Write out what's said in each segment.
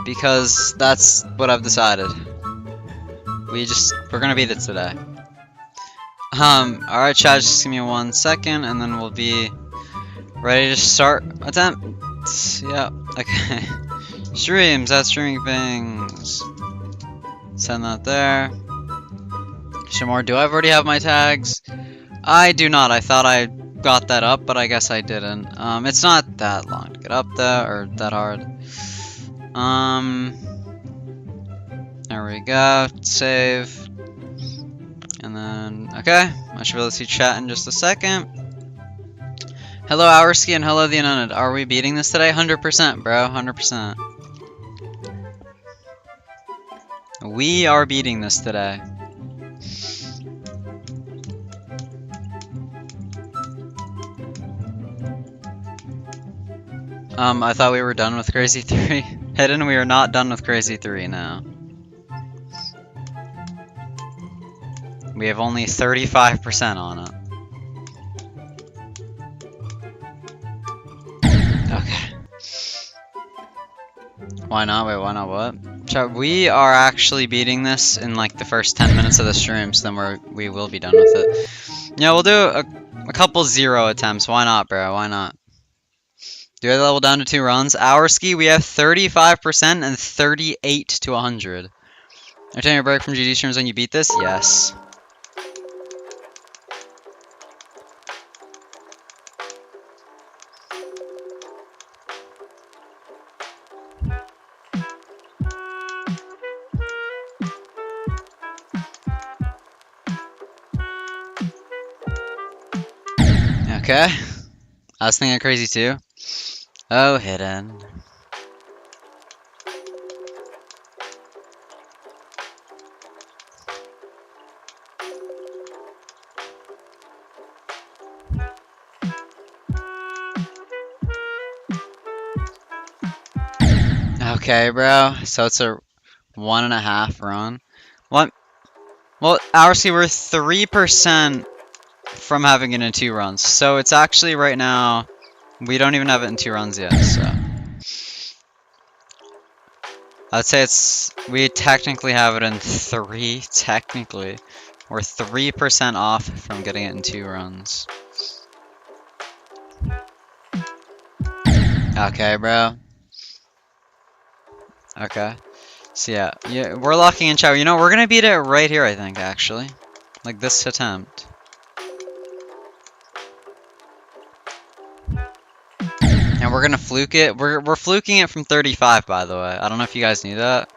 because that's what I've decided. We're gonna beat it today. Alright chat, just give me 1 second and then we'll be ready to start attempt. Yeah, okay. Streams, that's streaming things. Send that there. Shamor, do I already have my tags? I do not. I thought I got that up, but I guess I didn't. It's not that long to get up there, or that hard. There we go. Save. And then, okay. I should be able to see chat in just a second. Hello, Hourski, and hello, the Unended. Are we beating this today? 100%, bro. 100%. We are beating this today. I thought we were done with Crazy 3. Hidden, we are not done with Crazy 3 now. We have only 35% on it. Okay. Why not? Wait, why not what? Chat, we are actually beating this in like the first 10 minutes of the stream, so then we will be done with it. Yeah, we'll do a couple 0 attempts. Why not, bro? Why not? Do we level down to 2 runs? Our ski, we have 35% and 38 to 100. Are you taking a break from GD streams when you beat this? Yes. Okay. I was thinking crazy too. Oh, hidden. Okay, bro. So it's a 1.5 run. What? Well, ours we're 3% from having it in 2 runs. So it's actually right now, we don't even have it in 2 runs yet, so. I'd say we technically have it in 3, technically. We're 3% off from getting it in 2 runs. Okay, bro. Okay. So yeah, we're locking in chat. You know, we're gonna beat it right here, I think, actually. Like this attempt. And we're gonna fluke it. We're fluking it from 35, by the way. I don't know if you guys knew that.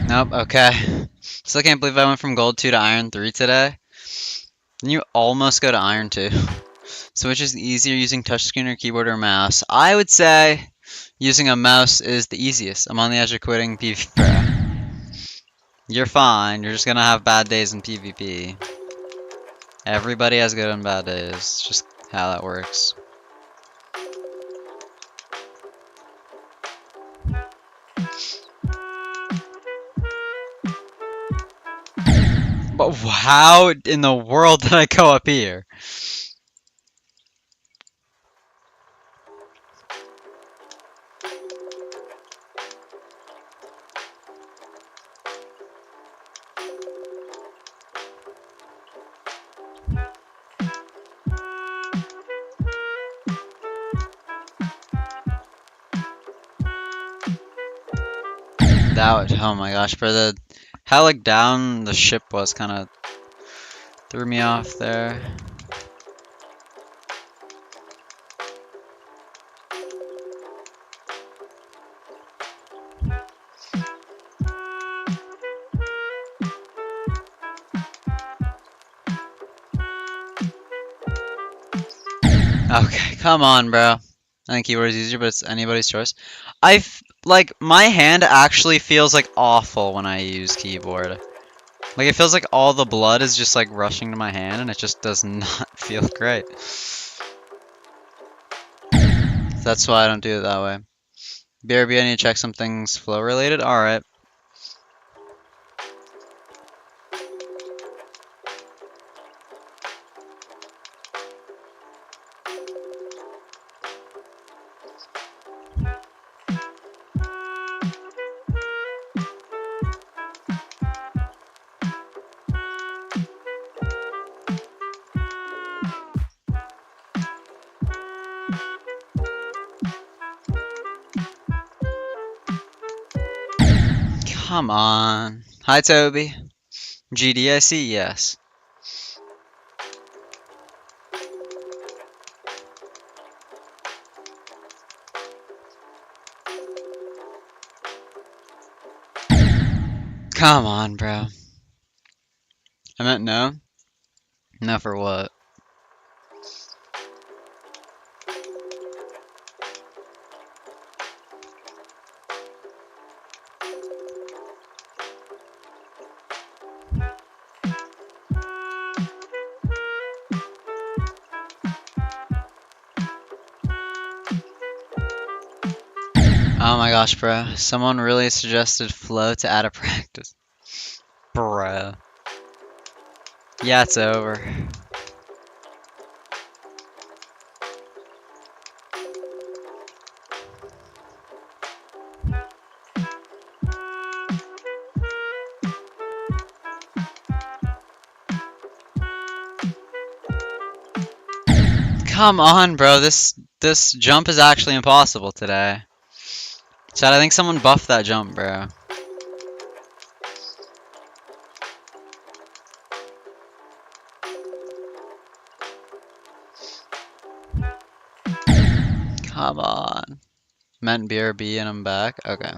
Nope, okay. Still can't believe I went from gold 2 to iron 3 today. Then you almost go to iron 2. So which is easier, using touchscreen or keyboard or mouse? I would say using a mouse is the easiest. I'm on the edge of quitting PvP. You're fine, you're just gonna have bad days in PvP. Everybody has good and bad days. It's just how that works. But how in the world did I go up here? Oh my gosh, bro, how like down the ship was kind of threw me off there. Okay, come on, bro. I think keyboard is easier, but it's anybody's choice. Like, my hand actually feels like awful when I use keyboard. Like, it feels like all the blood is just like rushing to my hand and it just does not feel great. That's why I don't do it that way. BRB, I need to check some things flow related. Alright. Come on. Hi, Toby. GDIC, yes. Come on, bro. I meant no. No for what? Oh my gosh, bro. Someone really suggested flow to add a practice. Bro. Yeah, it's over. Come on, bro. This jump is actually impossible today. Chad, I think someone buffed that jump, bro. Come on. Meant BRB and I'm back? Okay.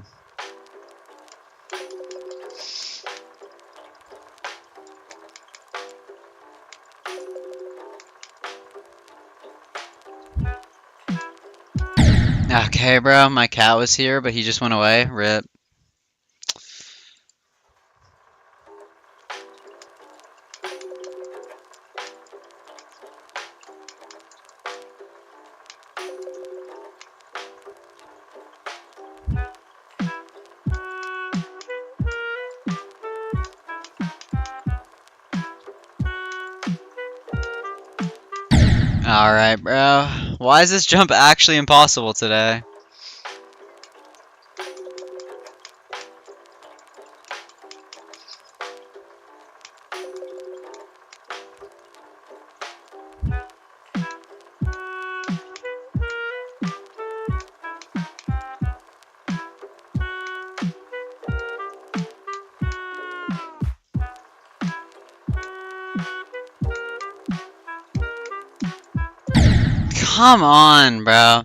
Okay, bro. My cat was here, but he just went away. RIP. Alright, bro. Why is this jump actually impossible today? Come on, bro.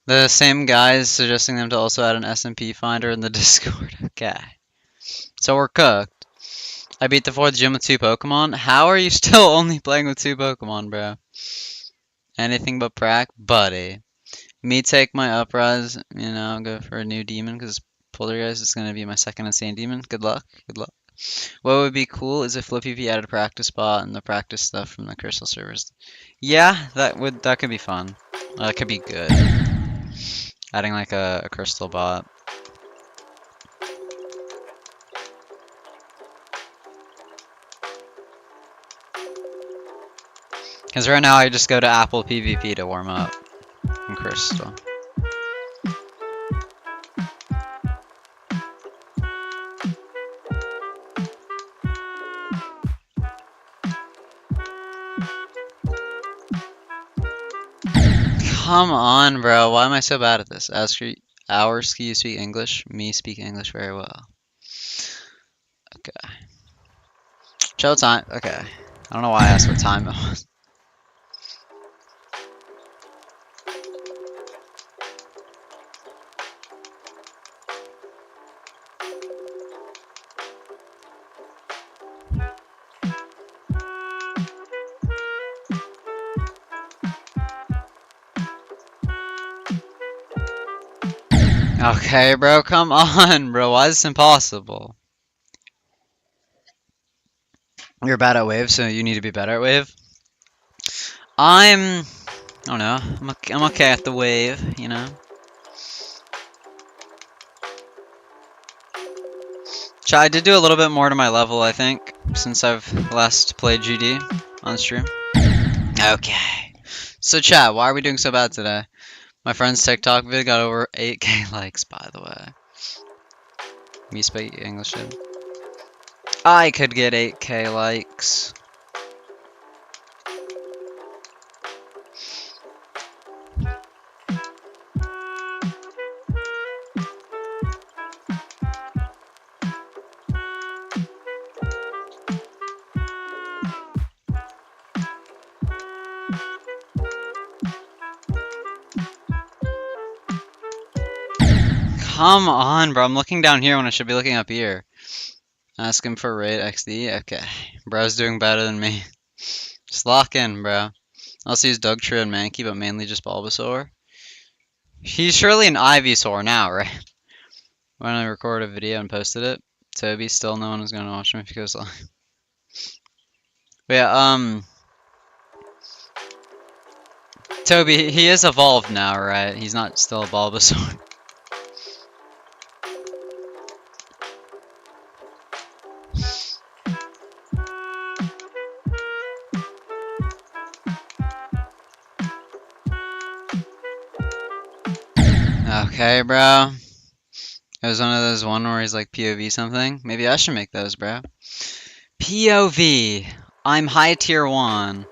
The same guy is suggesting them to also add an SMP finder in the Discord. Okay. So we're cooked. I beat the 4th gym with 2 Pokemon. How are you still only playing with 2 Pokemon, bro? Anything but prac? Buddy. Me take my uprise, you know, go for a new demon because Poltergeist is going to be my second insane demon. Good luck. Good luck. What would be cool is if FlippyP added a practice bot and the practice stuff from the crystal servers. Yeah, that could be fun. That could be good. Adding like a crystal bot. Because right now I just go to Apple PvP to warm up in crystal. Come on, bro. Why am I so bad at this? Hours, can you speak English? Me speak English very well. Okay. Show time. Okay. I don't know why I asked what time it was. Okay, bro. Come on, bro. Why is this impossible? You're bad at wave, so you need to be better at wave. I'm I don't know. I'm okay at the wave, you know. I did do a little bit more to my level, I think, since I've last played GD on stream. Okay. So chat, why are we doing so bad today? My friend's TikTok vid got over 8k likes, by the way. Me speak English. I could get 8k likes. Come on, bro. I'm looking down here when I should be looking up here. Ask him for raid XD. Okay. Bro's doing better than me. Just lock in, bro. Also use Dugtrio and Mankey, but mainly just Bulbasaur. He's surely an Ivysaur now, right? When I recorded a video and posted it, Toby, still no one is going to watch him if he goes live. But yeah, Toby, he is evolved now, right? He's not still a Bulbasaur. Okay, bro. It was one of those one where he's like POV something. Maybe I should make those, bro. POV. I'm high tier 1.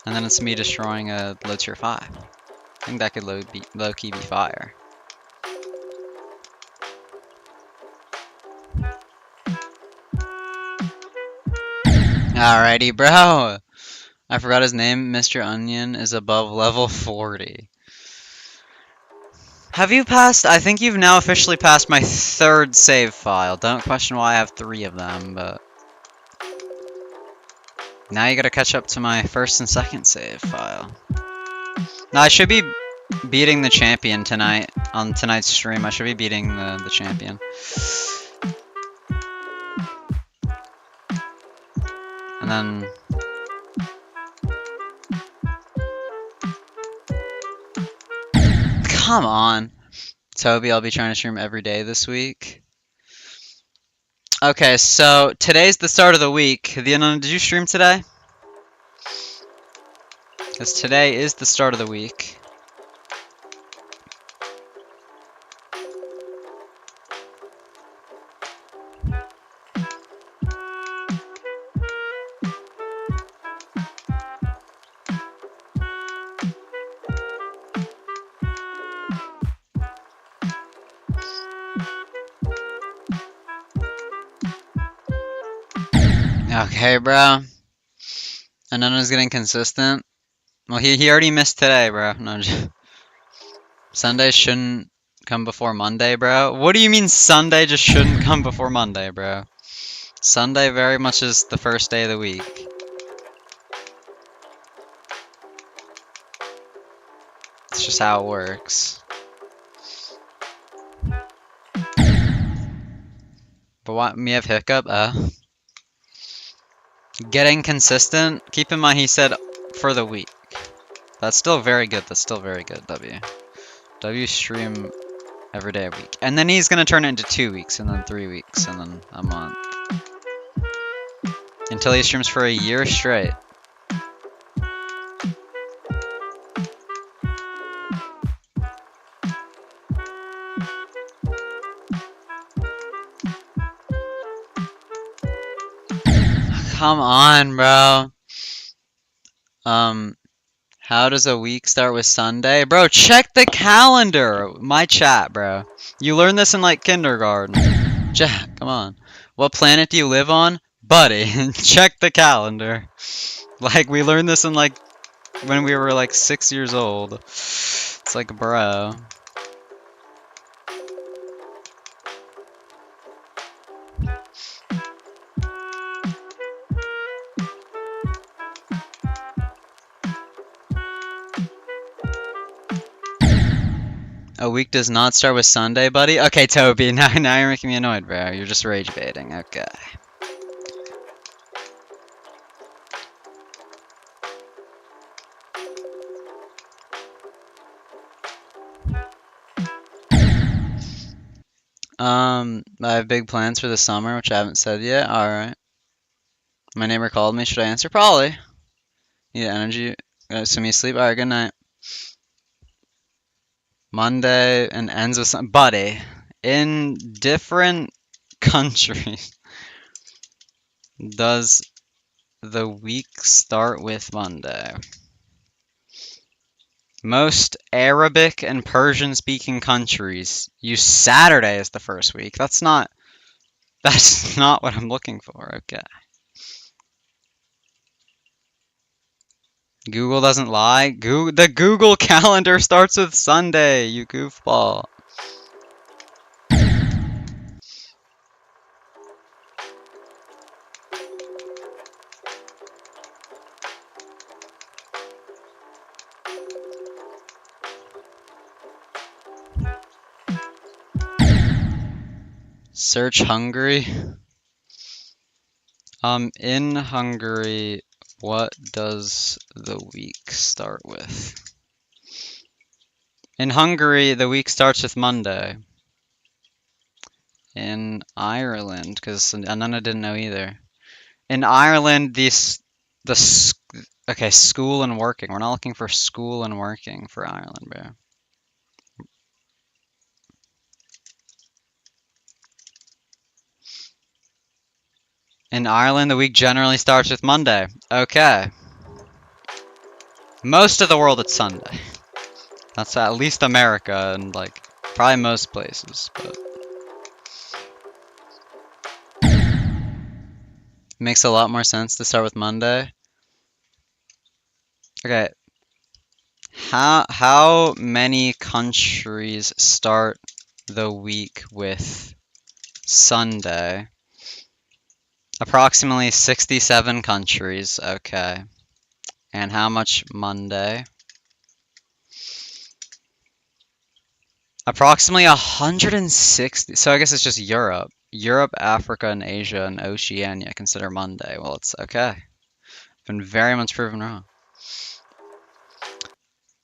And then it's me destroying a low tier 5. I think that could low key be fire. Alrighty, bro. I forgot his name. Mr. Onion is above level 40. Have you passed? I think you've now officially passed my 3rd save file. Don't question why I have 3 of them, but... Now you gotta catch up to my 1st and 2nd save file. Now I should be beating the champion tonight. On tonight's stream, I should be beating the champion. And then... Come on. Toby, I'll be trying to stream every day this week. Okay, so today's the start of the week. Did you stream today? Because today is the start of the week. Okay, bro. Anana's getting consistent. Well, he already missed today, bro. No, Sunday shouldn't come before Monday, bro. What do you mean Sunday just shouldn't come before Monday, bro? Sunday very much is the first day of the week. It's just how it works. But what, me have hiccup? Getting consistent? Keep in mind he said for the week. That's still very good. That's still very good, W. W stream every day a week. And then he's gonna turn it into 2 weeks, and then 3 weeks, and then a month. Until he streams for a year straight. Come on, bro. How does a week start with Sunday? Bro, check the calendar! My chat, bro. You learned this in, like, kindergarten. Jack, come on. What planet do you live on? Buddy, check the calendar. Like, we learned this in, like, when we were, like, 6 years old. It's like, bro. A week does not start with Sunday, buddy? Okay, Toby, now you're making me annoyed, bro. You're just rage baiting. Okay. I have big plans for the summer, which I haven't said yet. Alright. My neighbor called me. Should I answer? Probably. Need energy. Send me sleep. Alright, good night. Monday and ends with some. Buddy, in different countries, does the week start with Monday? Most Arabic and Persian speaking countries use Saturday as the first week. That's not what I'm looking for. Okay. Google doesn't lie. The Google Calendar starts with Sunday, you goofball. Search Hungary. In Hungary, what does the week start with? In Hungary, the week starts with Monday. In Ireland, because Anana didn't know either. In Ireland, okay, school and working. We're not looking for school and working for Ireland, bro. In Ireland, the week generally starts with Monday. Okay. Most of the world, it's Sunday. That's at least America and, like, probably most places, but... Makes a lot more sense to start with Monday. Okay. How many countries start the week with Sunday? Approximately 67 countries. Okay. And how much Monday? Approximately 160. So I guess it's just Europe. Europe, Africa, and Asia, and Oceania consider Monday. Well, it's okay. Been very much proven wrong.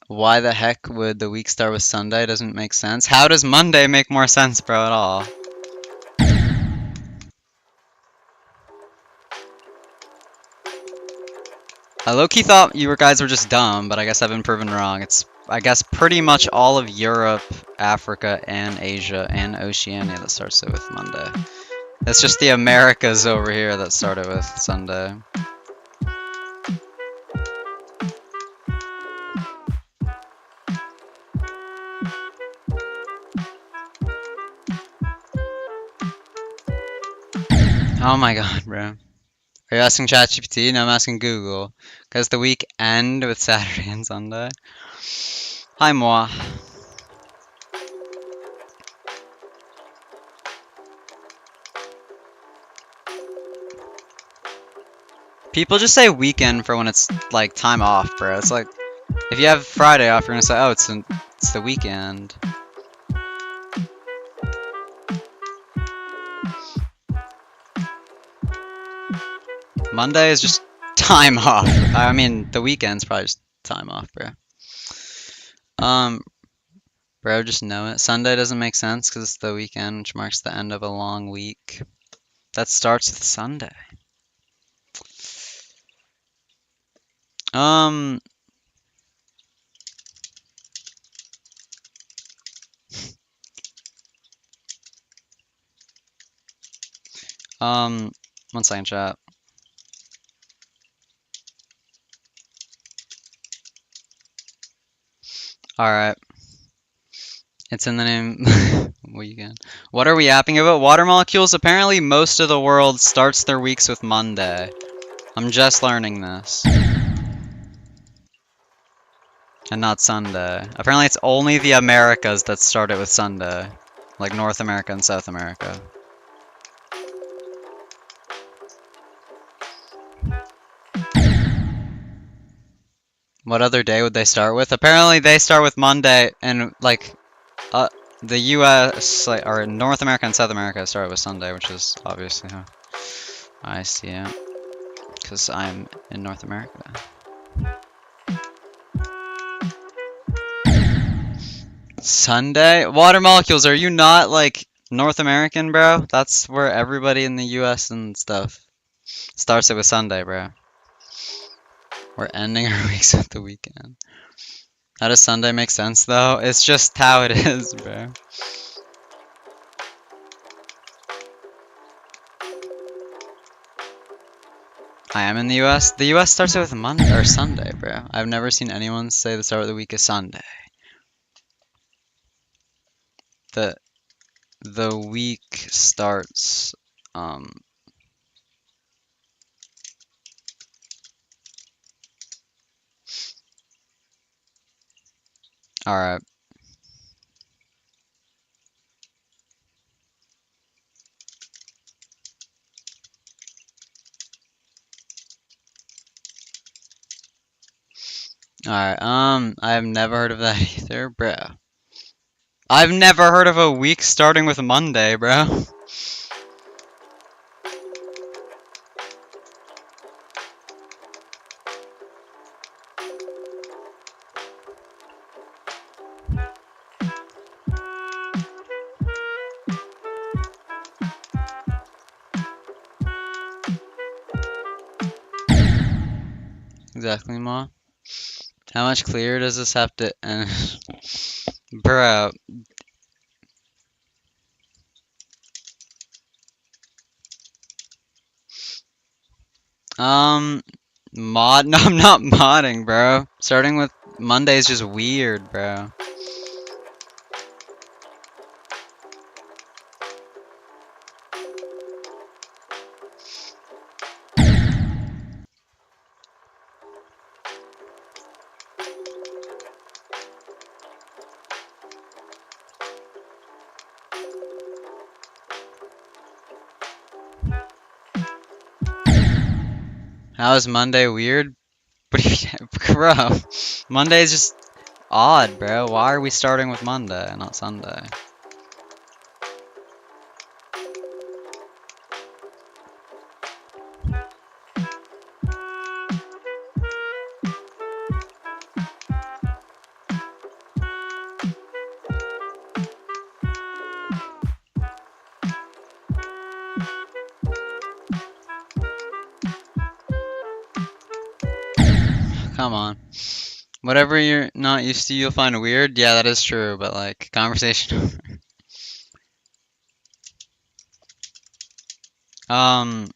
Why the heck would the week start with Sunday? Doesn't make sense. How does Monday make more sense, bro, at all? I low-key thought you guys were just dumb, but I guess I've been proven wrong. It's, I guess, pretty much all of Europe, Africa, and Asia, and Oceania that starts it with Monday. It's just the Americas over here that started with Sunday. Oh my god, bro. Are you asking ChatGPT? No, I'm asking Google. Because the week end with Saturday and Sunday. Hi, moi. People just say weekend for when it's, like, time off, bro. It's like, if you have Friday off, you're gonna say, oh, it's the weekend. Monday is just time off. I mean, the weekend's probably just time off, bro. Bro, just know it. Sunday doesn't make sense because it's the weekend, which marks the end of a long week. That starts with Sunday. One second, chat. Alright. It's in the name. Weekend. What are we yapping about? Water molecules? Apparently, most of the world starts their weeks with Monday. I'm just learning this. And not Sunday. Apparently, it's only the Americas that start it with Sunday. Like North America and South America. What other day would they start with? Apparently they start with Monday, and like, the U.S. like, or North America and South America start with Sunday, which is obviously how I see it, because I'm in North America. Sunday? Water molecules, are you not like North American, bro. That's where everybody in the US and stuff starts it with Sunday, bro. We're ending our weeks with the weekend. How does Sunday make sense, though? It's just how it is, bro. I am in the US. The US starts it with Monday or Sunday, bro. I've never seen anyone say the start of the week is Sunday. The the week starts alright. Alright, I've never heard of that either, bro. I've never heard of a week starting with Monday, bro. Exactly, Ma. How much clearer does this have to bro. Mod? No, I'm not modding, bro. Starting with Monday is just weird, bro. How is Monday weird? Bro, Monday is just odd, bro. Why are we starting with Monday and not Sunday? Come on. Whatever you're not used to, you'll find weird. Yeah, that is true, but like, conversation over. Um,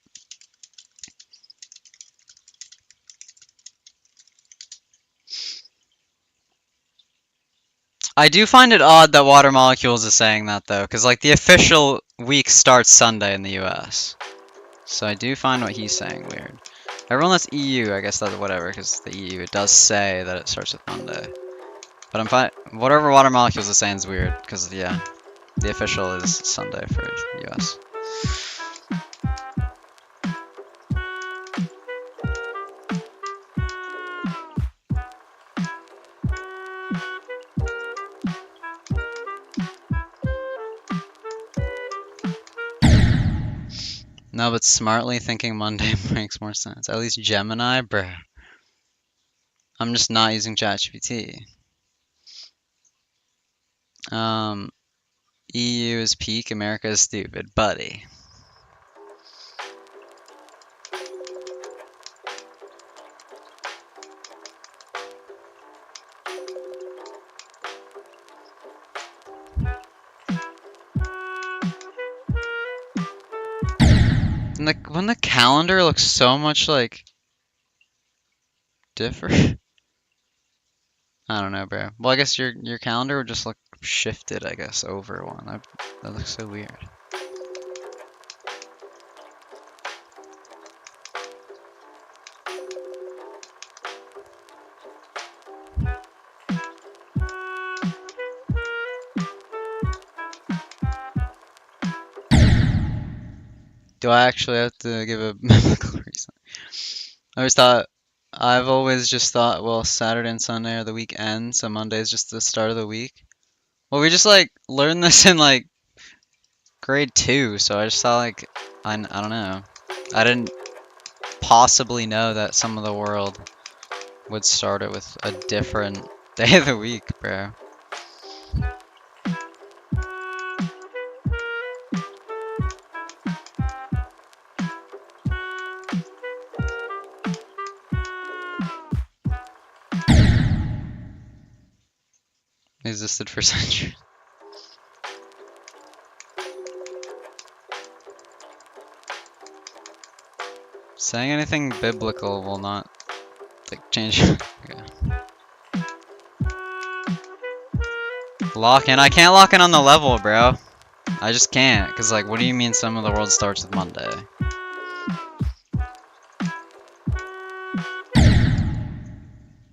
I do find it odd that Water Molecules is saying that though, because like the official week starts Sunday in the US. So I do find what he's saying weird. Everyone that's EU, I guess that's whatever, because the EU, it does say that it starts with Monday. But I'm fine. Whatever Water Molecules is saying is weird, because yeah, the official is Sunday for US. No, but smartly thinking Monday makes more sense. At least Gemini, bruh. I'm just not using ChatGPT. EU is peak, America is stupid, buddy. And when the calendar looks so much like different. I don't know, bro. Well, I guess your calendar would just look shifted, I guess, over one. That looks so weird. Do I actually have to give a biblical reason? I've always just thought, well, Saturday and Sunday are the weekend, so Monday is just the start of the week. Well, we just like learned this in like grade 2, so I just thought like, I don't know. I didn't possibly know that some of the world would start it with a different day of the week, bro. existed for centuries. Saying anything biblical will not like change. Okay. Lock in. I can't lock in on the level, bro. I just can't, cause like, what do you mean some of the world starts with Monday?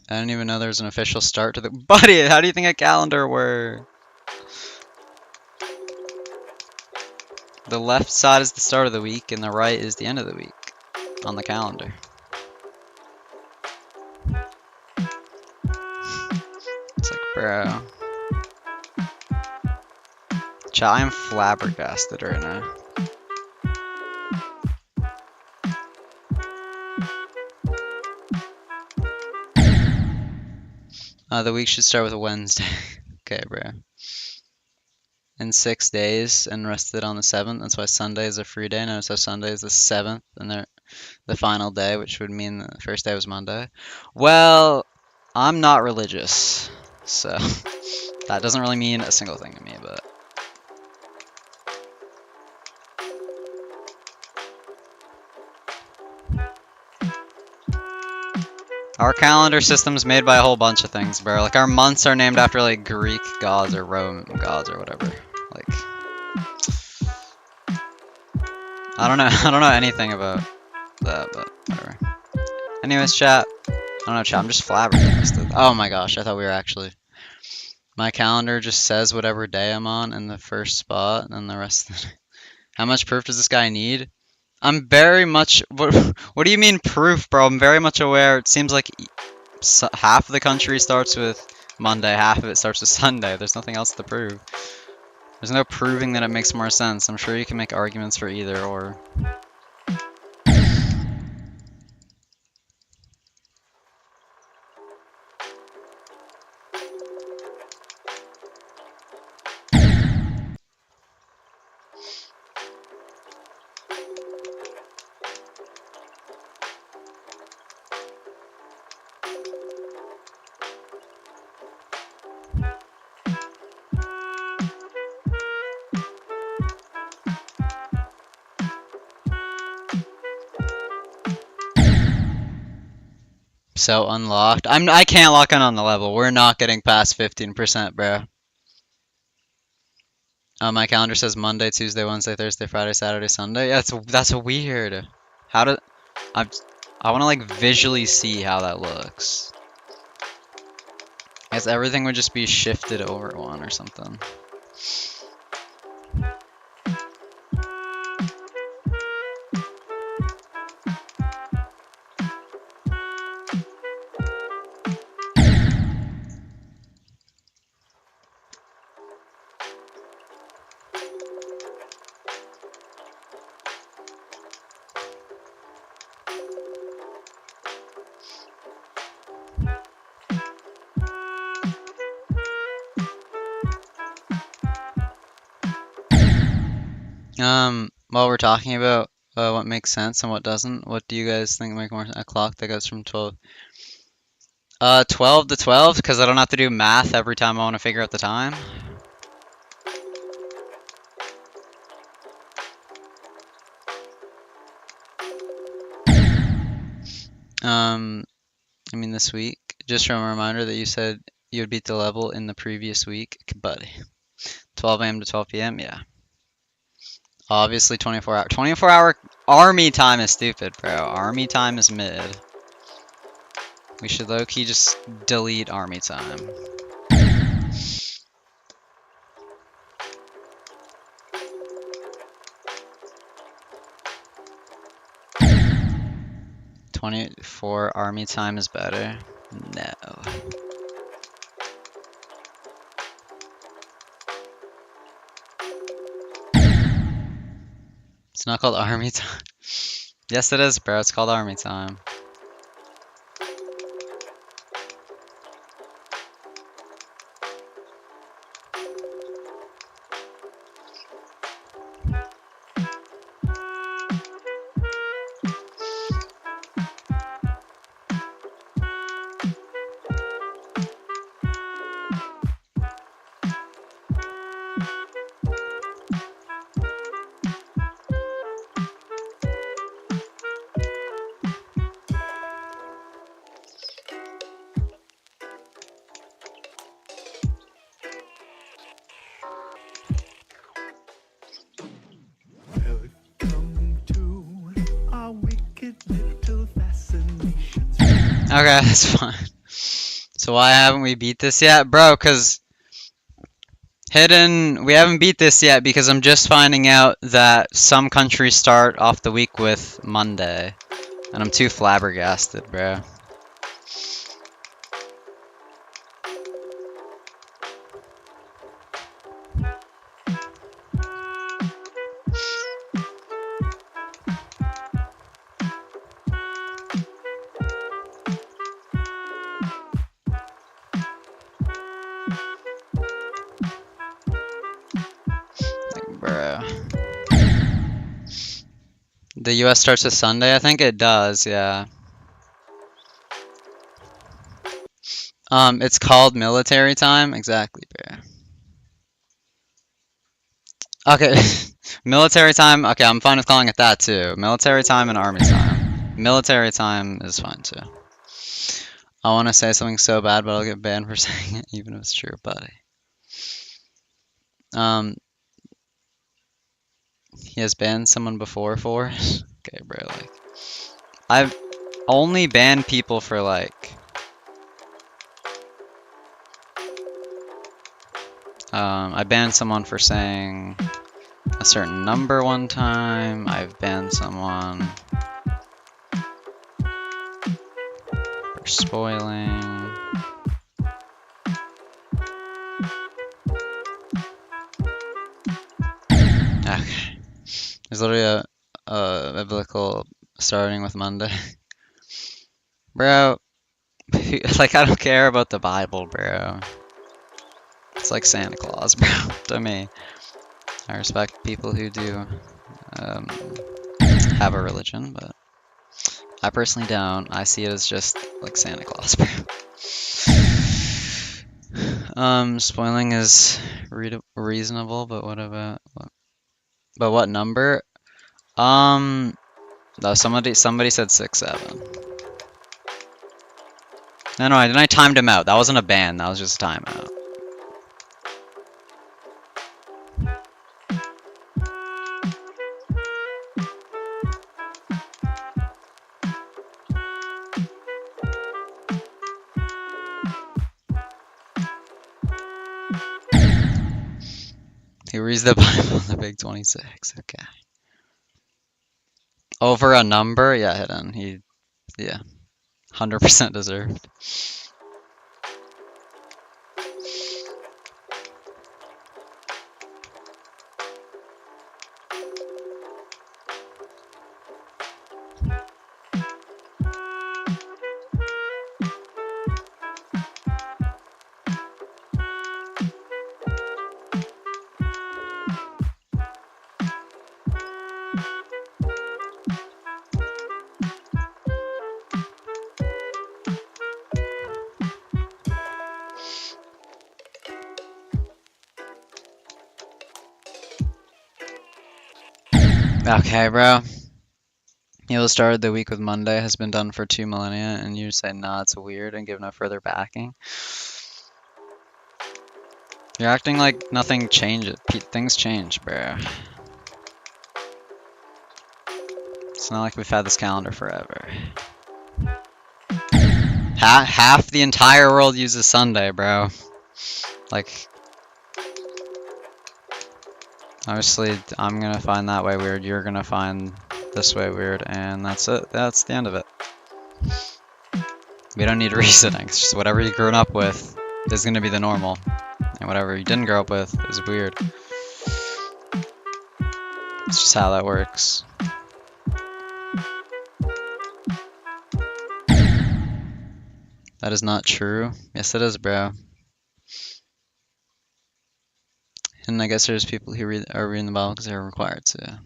I didn't even know there's an official start to the buddy. How do you think a calendar works? The left side is the start of the week, and the right is the end of the week on the calendar. It's like, bro. Chat, I am flabbergasted right now. The week should start with a Wednesday. Okay, bro. In 6 days and rested on the 7th. That's why Sunday is a free day. Notice how Sunday is the 7th and they're the final day, which would mean the first day was Monday. Well, I'm not religious, so that doesn't really mean a single thing to me, but our calendar system's made by a whole bunch of things, bro. Like, our months are named after, like, Greek gods or Roman gods or whatever. Like, I don't know. I don't know anything about that, but whatever. Anyways, chat. I don't know, chat. I'm just flabbergasted. Oh my gosh, I thought we were actually... My calendar just says whatever day I'm on in the first spot, and then the rest of the... How much proof does this guy need? I'm very much... What do you mean proof, bro? I'm very much aware. It seems like half of the country starts with Monday, half of it starts with Sunday. There's nothing else to prove. There's no proving that it makes more sense. I'm sure you can make arguments for either or. So unlocked. I can't lock in on the level. We're not getting past 15%, bro. My calendar says Monday, Tuesday, Wednesday, Thursday, Friday, Saturday, Sunday. Yeah, that's weird. How do I want to like visually see how that looks. I guess everything would just be shifted over one or something. While we're talking about what makes sense and what doesn't, what do you guys think make more sense? A clock that goes from 12 to 12, because I don't have to do math every time I want to figure out the time. I mean this week. Just from a reminder that you said you would beat the level in the previous week, buddy. 12 a.m. to 12 p.m. Yeah. Obviously 24 hour. 24 hour army time is stupid, bro. Army time is mid. We should low-key just delete army time. "24 army time is better." No. It's not called army time. Yes, it is, bro. It's called army time. Okay, that's fine. So why haven't we beat this yet? Bro, cause we haven't beat this yet because I'm just finding out that some countries start off the week with Monday. And I'm too flabbergasted, bro. Like, bro. The US starts with Sunday? I think it does, yeah. It's called military time? Exactly, bro. Okay, military time. Okay, I'm fine with calling it that too. Military time and army time. Military time is fine too. I want to say something so bad, but I'll get banned for saying it, even if it's true, buddy. He has banned someone before for it? Okay, bro, like, I've only banned people for, like, I banned someone for saying a certain number one time. I've banned someone for spoiling. Okay. There's literally a biblical starting with Monday. Bro, like, I don't care about the Bible, bro. It's like Santa Claus, bro, to me. I respect people who do have a religion, but I personally don't. I see it as just like Santa Claus, bro. Spoiling is reasonable, but what about but what number? No, somebody said 6, 7. No, then I timed him out. That wasn't a ban. That was just a timeout. He reads the Bible in the Big 26. Okay. Over a number? Yeah, hidden. Yeah, 100% deserved. Okay, bro. You'll started the week with Monday has been done for 2 millennia, and you say, nah, it's weird, and give no further backing. You're acting like nothing changes. Things change, bro. It's not like we've had this calendar forever. Half the entire world uses Sunday, bro. Like, obviously, I'm gonna find that way weird, you're gonna find this way weird, and that's it. That's the end of it. We don't need reasoning. It's just whatever you grew up with is gonna be the normal. And whatever you didn't grow up with is weird. It's just how that works. That is not true. Yes, it is, bro. And I guess there's people who are reading the Bible because they're required to.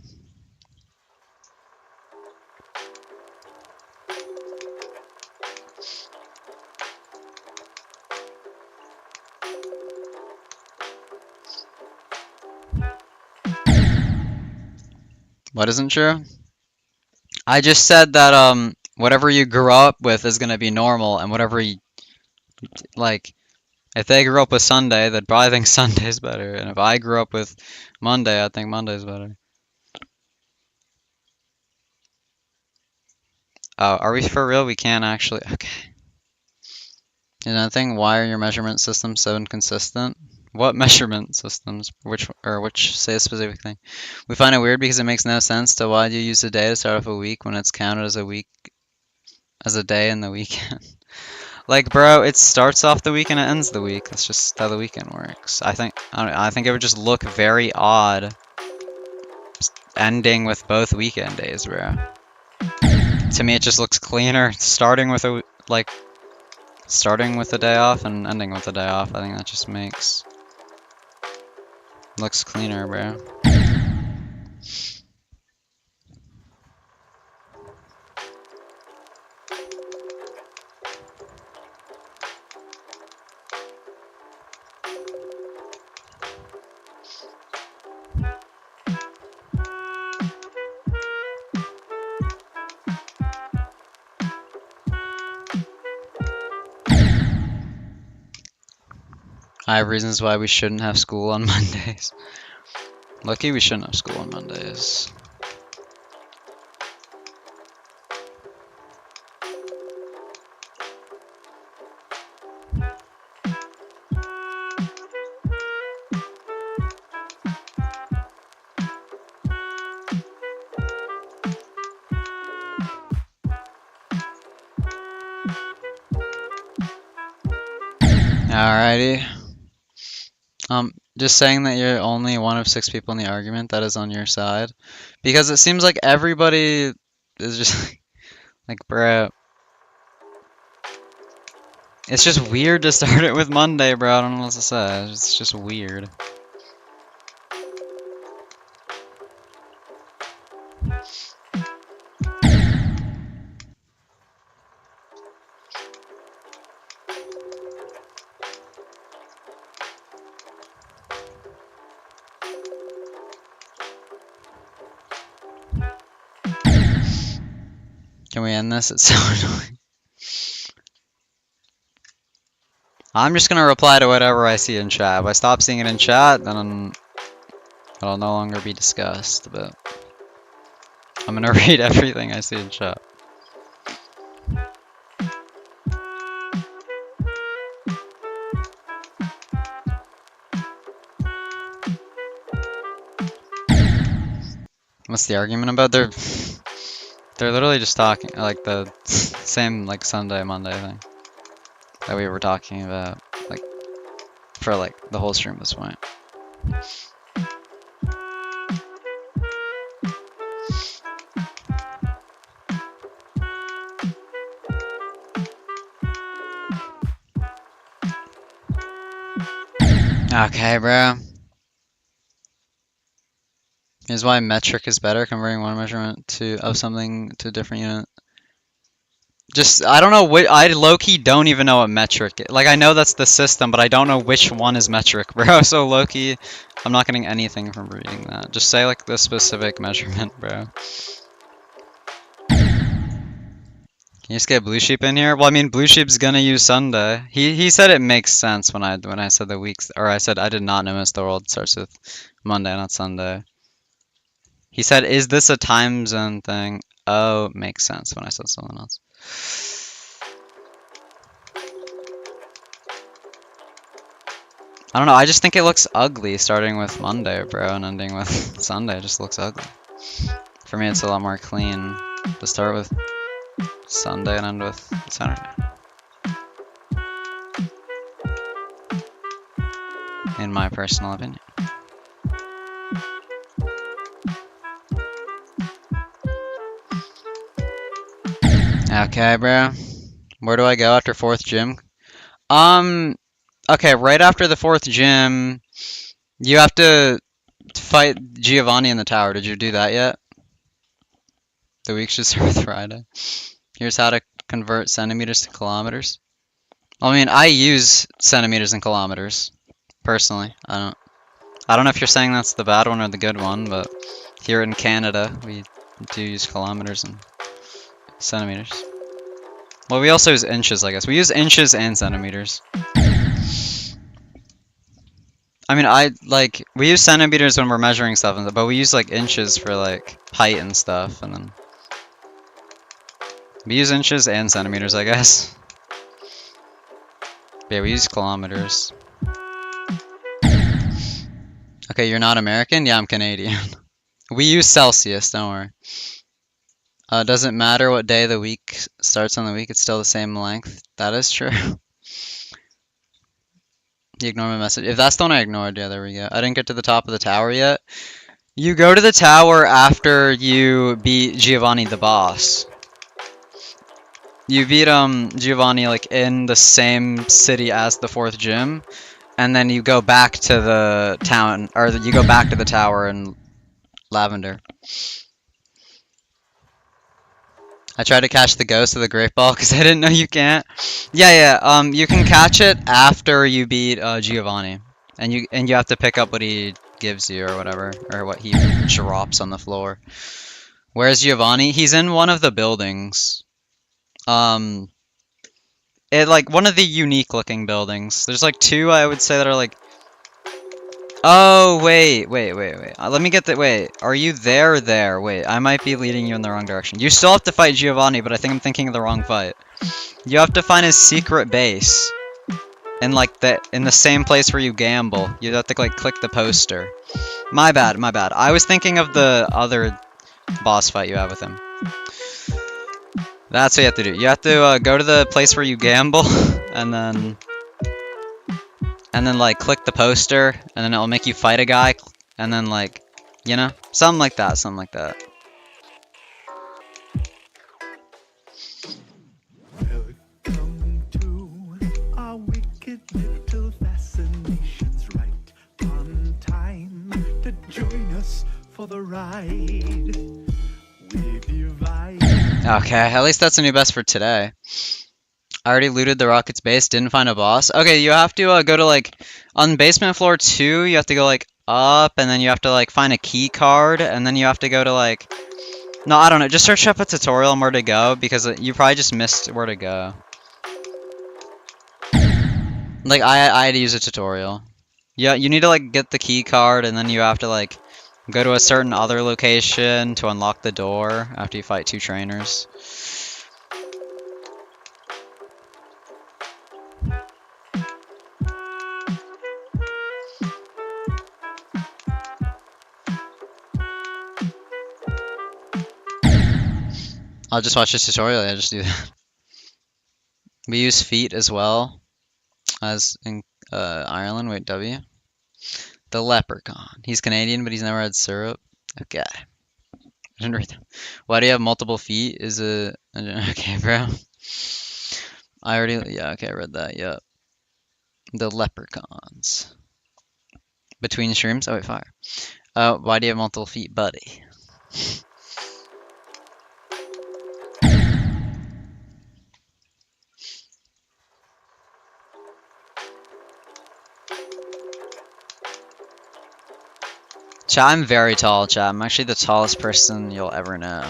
What isn't true? I just said that whatever you grew up with is gonna be normal, and whatever you like. If they grew up with Sunday, they'd probably think Sunday's better, and if I grew up with Monday, I think Monday's better. Oh, are we for real? We can't actually. Okay. Another thing, why are your measurement systems so inconsistent? What measurement systems? Which say a specific thing? We find it weird because it makes no sense to why do you use a day to start off a week when it's counted as a week as a day in the weekend? Like, bro, it starts off the week and it ends the week. That's just how the weekend works. I think it would just look very odd just ending with both weekend days, bro. To me, it just looks cleaner starting with a day off and ending with a day off. I think that just looks cleaner, bro. I have reasons why we shouldn't have school on Mondays. Lucky we shouldn't have school on Mondays. Alrighty. Just saying that you're only one of 6 people in the argument that is on your side. Because it seems like everybody is just like, bro. It's just weird to start it with Monday, bro. I don't know what to say. It's just weird. Can we end this? It's so annoying. I'm just gonna reply to whatever I see in chat. If I stop seeing it in chat, then it'll no longer be discussed, but I'm gonna read everything I see in chat. What's the argument about? They're literally just talking like the same like Sunday, Monday thing that we were talking about like for like the whole stream at this point. Okay, bro. Here's why metric is better, converting one measurement of something to a different unit. Just, I don't know I low-key don't even know what metric is. Like, I know that's the system, but I don't know which one is metric, bro. So low-key, I'm not getting anything from reading that. Just say, like, the specific measurement, bro. Can you just get Blue Sheep in here? Well, I mean, Blue Sheep's gonna use Sunday. He said it makes sense when I said the weeks, or I said I did not know Mr. World starts with Monday, not Sunday. He said, "Is this a time zone thing?" Oh, it makes sense when I said something else. I don't know. I just think it looks ugly starting with Monday, bro, and ending with Sunday. It just looks ugly. For me, it's a lot more clean to start with Sunday and end with Saturday. In my personal opinion. Okay, bro. Where do I go after 4th gym? Okay, right after the 4th gym, you have to fight Giovanni in the tower. Did you do that yet? The week should start with Friday. Here's how to convert centimeters to kilometers. I mean, I use centimeters and kilometers, personally. I don't know if you're saying that's the bad one or the good one, but Here in Canada, we do use kilometers and centimeters. Well, we also use inches, I guess. We use inches and centimeters. I mean, we use centimeters when we're measuring stuff, but we use, like, inches for, like, height and stuff, and then... We use inches and centimeters, I guess. But yeah, we use kilometers. Okay, you're not American? Yeah, I'm Canadian. We use Celsius, don't worry. Doesn't matter what day of the week starts on the week, it's still the same length. That is true. You ignore my message. If that's the one I ignored, yeah, there we go. I didn't get to the top of the tower yet. You go to the tower after you beat Giovanni the boss. You beat Giovanni like in the same city as the 4th gym, and then you go back to the town, or you go back to the tower in Lavender. I tried to catch the ghost of the Great Ball because I didn't know you can't. Yeah. You can catch it after you beat Giovanni, and you have to pick up what he gives you or whatever, or what he drops on the floor. Where's Giovanni? He's in one of the buildings. Like one of the unique looking buildings. There's like 2 I would say that are like. Oh wait. Let me get that. Wait, are you there or there? Wait, I might be leading you in the wrong direction. You still have to fight Giovanni, but I think I'm thinking of the wrong fight. You have to find his secret base. In like in the same place where you gamble. You have to like click the poster. My bad. I was thinking of the other boss fight you have with him. That's what you have to do. You have to go to the place where you gamble, and then like click the poster, and then it'll make you fight a guy, and then like, you know, something like that. Welcome to our wicked little fascinations, right on time to join us for the ride. We divide. Okay, at least that's a new best for today. I already looted the Rocket's base, didn't find a boss. Okay, you have to go to like, on basement floor 2, you have to go like up, and then you have to like find a key card, and then you have to go to like, no, I don't know, just search up a tutorial on where to go, because you probably just missed where to go. Like, I had to use a tutorial. Yeah, you need to like get the key card, and then you have to like go to a certain other location to unlock the door after you fight 2 trainers. I'll just watch this tutorial, yeah, just do that. We use feet as well as in Ireland. Wait, W? The leprechaun. He's Canadian, but he's never had syrup. Okay. I didn't read that. Why do you have multiple feet? Is it... Okay, bro. I already... Yeah, okay, I read that, yep. The leprechauns. Between streams? Oh, wait, fire. Why do you have multiple feet, buddy? Chat, I'm very tall, chat. I'm actually the tallest person you'll ever know.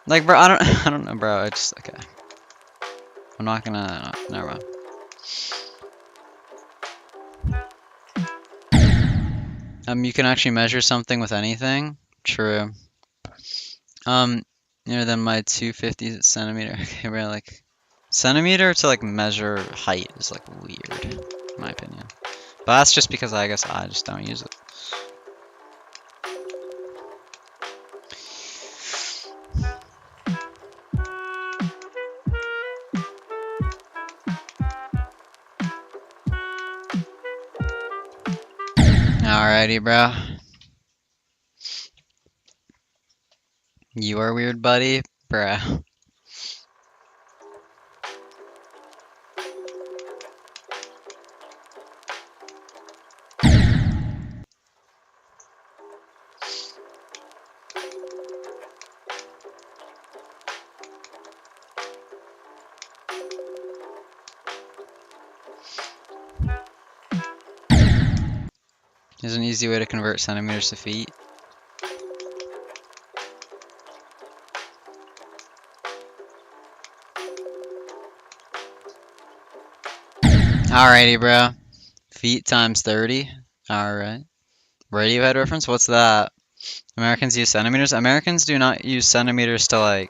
Like, bro, I don't know, bro. I just, okay. I'm not gonna, no, never mind. You can actually measure something with anything. True. Near than my 250 centimeter. Okay, bro, like, centimeter to like measure height is like weird, in my opinion. But that's just because I guess I just don't use it. Alrighty, bro. You are weird, buddy. Bruh. Here's an easy way to convert centimeters to feet. Alrighty, bro. Feet times 30. Alright. Radiohead reference? What's that? Americans use centimeters? Americans do not use centimeters to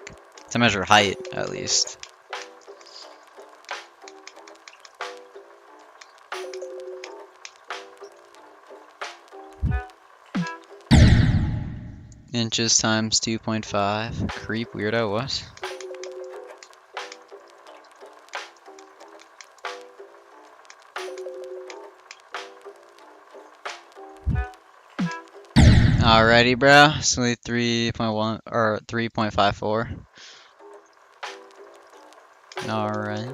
measure height, at least. Inches times 2.5. Creep, weirdo, what? Alrighty, bro. So 3.1 or 3.54. Alright.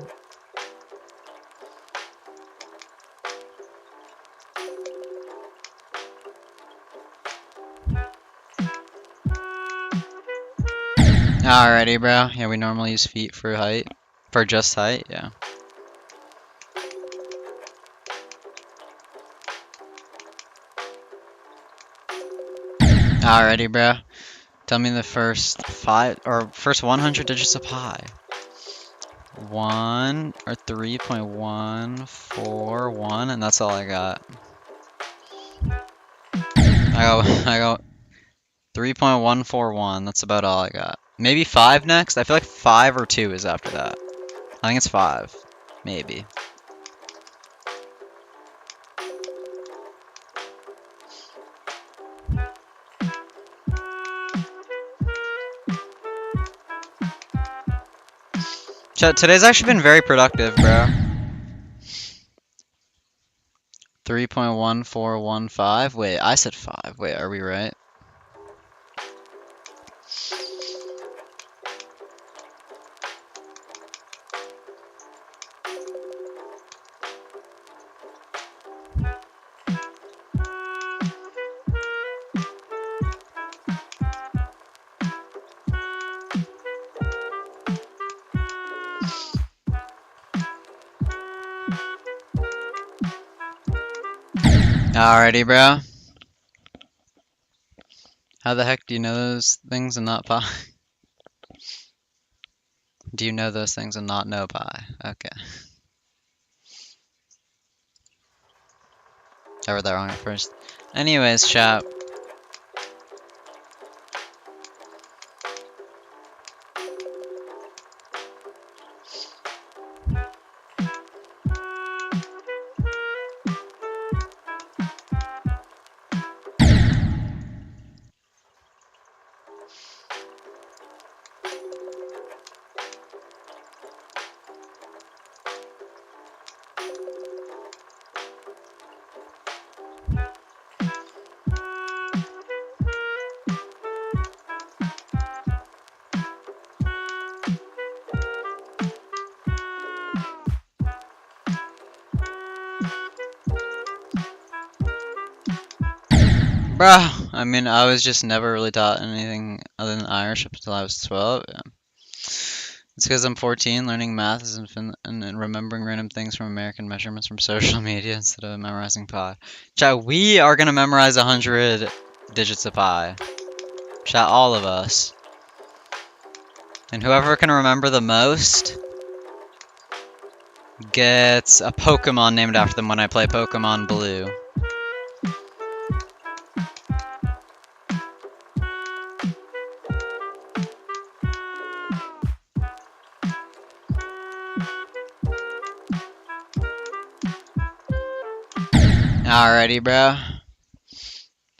Alrighty, bro. Yeah, we normally use feet for height. For just height, yeah. Alrighty, bro. Tell me the first 100 digits of pi. 1 or 3.141, and that's all I got. I go 3.141. That's about all I got. Maybe 5 next? I feel like 5 or 2 is after that. I think it's 5. Maybe. Chat, today's actually been very productive, bro. 3.1415. Wait, I said 5. Wait, are we right? Alrighty, bro. How the heck do you know those things and not pi? Do you know those things and not know pi? Okay. I read that wrong at first. Anyways, chat. Bro, I mean, I was just never really taught anything other than Irish up until I was 12. Yeah. It's because I'm 14, learning math is and remembering random things from American measurements from social media instead of memorizing pi. Chat, we are going to memorize 100 digits of pi. Chat, all of us. And whoever can remember the most gets a Pokemon named after them when I play Pokemon Blue. Alrighty, bro.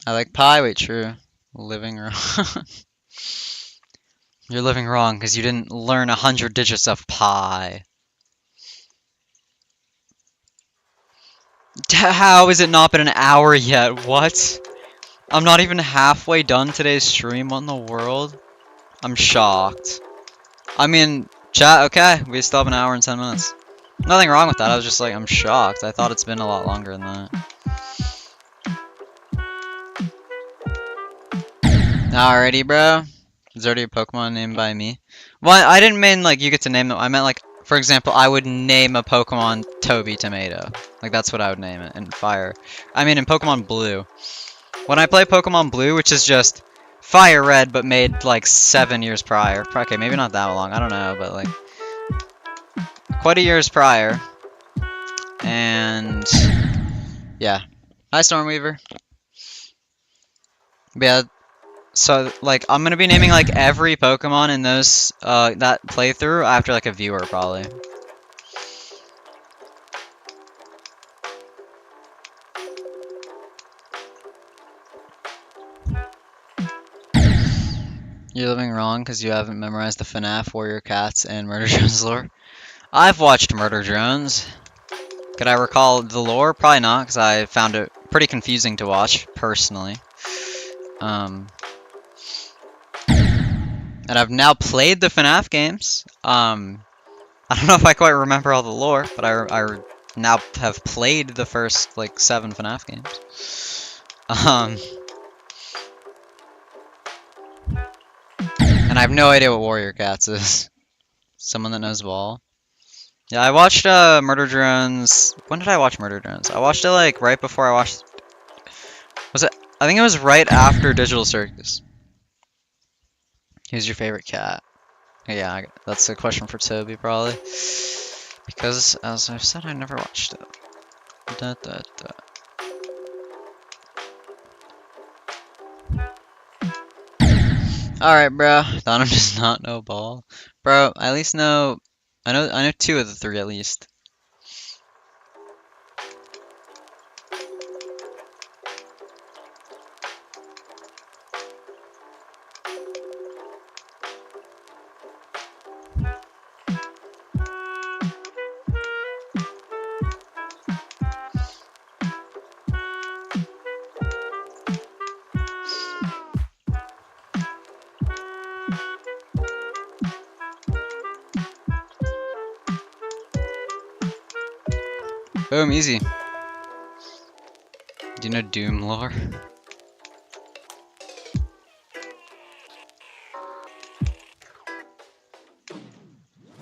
I like pi. Wait, true. Living wrong. You're living wrong because you didn't learn 100 digits of pi. How has it not been an hour yet? What? I'm not even halfway done today's stream. What in the world? I'm shocked. I mean, chat, okay. We still have an hour and 10 minutes. Nothing wrong with that. I was just like, I'm shocked. I thought it's been a lot longer than that. Alrighty, bro. There's already a Pokemon named by me. Well, I didn't mean like you get to name them. I meant like For example, I would name a Pokemon Toby Tomato. Like, that's what I would name it in Fire. I mean, in Pokemon Blue. When I play Pokemon Blue, which is just Fire Red, but made, like, 7 years prior. Okay, maybe not that long, I don't know, but, like, quite a years prior. And, yeah. Hi, Stormweaver. But yeah, so, like, I'm gonna be naming, like, every Pokemon in those, that playthrough after, like, a viewer, probably. You're living wrong because you haven't memorized the FNAF, Warrior Cats, and Murder Drones lore. I've watched Murder Drones. Could I recall the lore? Probably not, because I found it pretty confusing to watch, personally. And I've now played the FNAF games. I don't know if I quite remember all the lore, but I now have played the first, like, 7 FNAF games. And I have no idea what Warrior Cats is. Someone that knows ball. Yeah, I watched Murder Drones. When did I watch Murder Drones? I watched it like right before I watched. Was it? I think it was right after Digital Circus. Who's your favorite cat? Yeah, that's a question for Toby probably. Because as I've said, I never watched it. Da, da, da. All right, bro. Donovan does not know ball, bro. I at least know. I know 2 of the 3 at least. Boom, easy. Do you know Doom lore?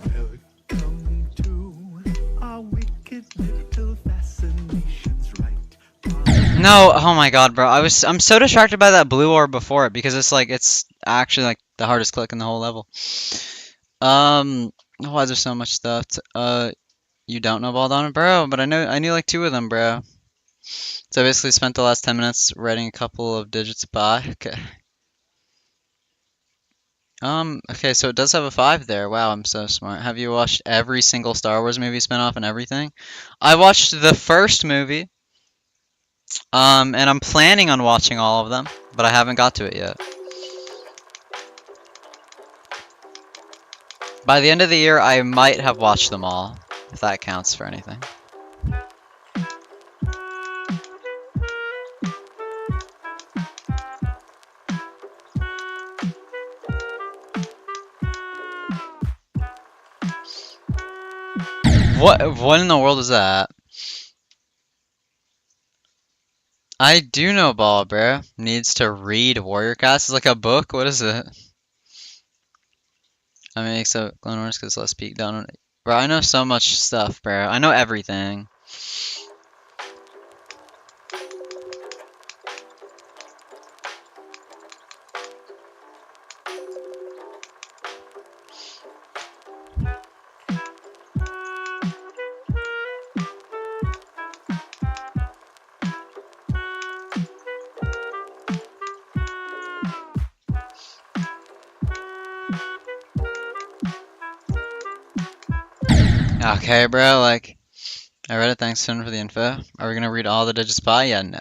Welcome to our wicked little fascinations, right? No, oh my god, bro. I'm so distracted by that blue orb before it because it's actually like the hardest click in the whole level. Why is there so much stuff? You don't know Baldonna, bro, but I knew like 2 of them, bro. So I basically spent the last 10 minutes writing a couple of digits by. Okay. Okay, so it does have a 5 there. Wow, I'm so smart. Have you watched every single Star Wars movie spinoff and everything? I watched the first movie. And I'm planning on watching all of them, but I haven't got to it yet. By the end of the year, I might have watched them all, if that counts for anything. What in the world is that? I do know ball, bro. Needs to read Warrior Cats. It's like a book. What is it? I mean, except Clone Wars because less peek down on it. Bro, I know so much stuff, bro. I know everything. Okay, bro, like, I read it, thanks Finn for the info. Are we gonna read all the Digits Pie? Yeah, no.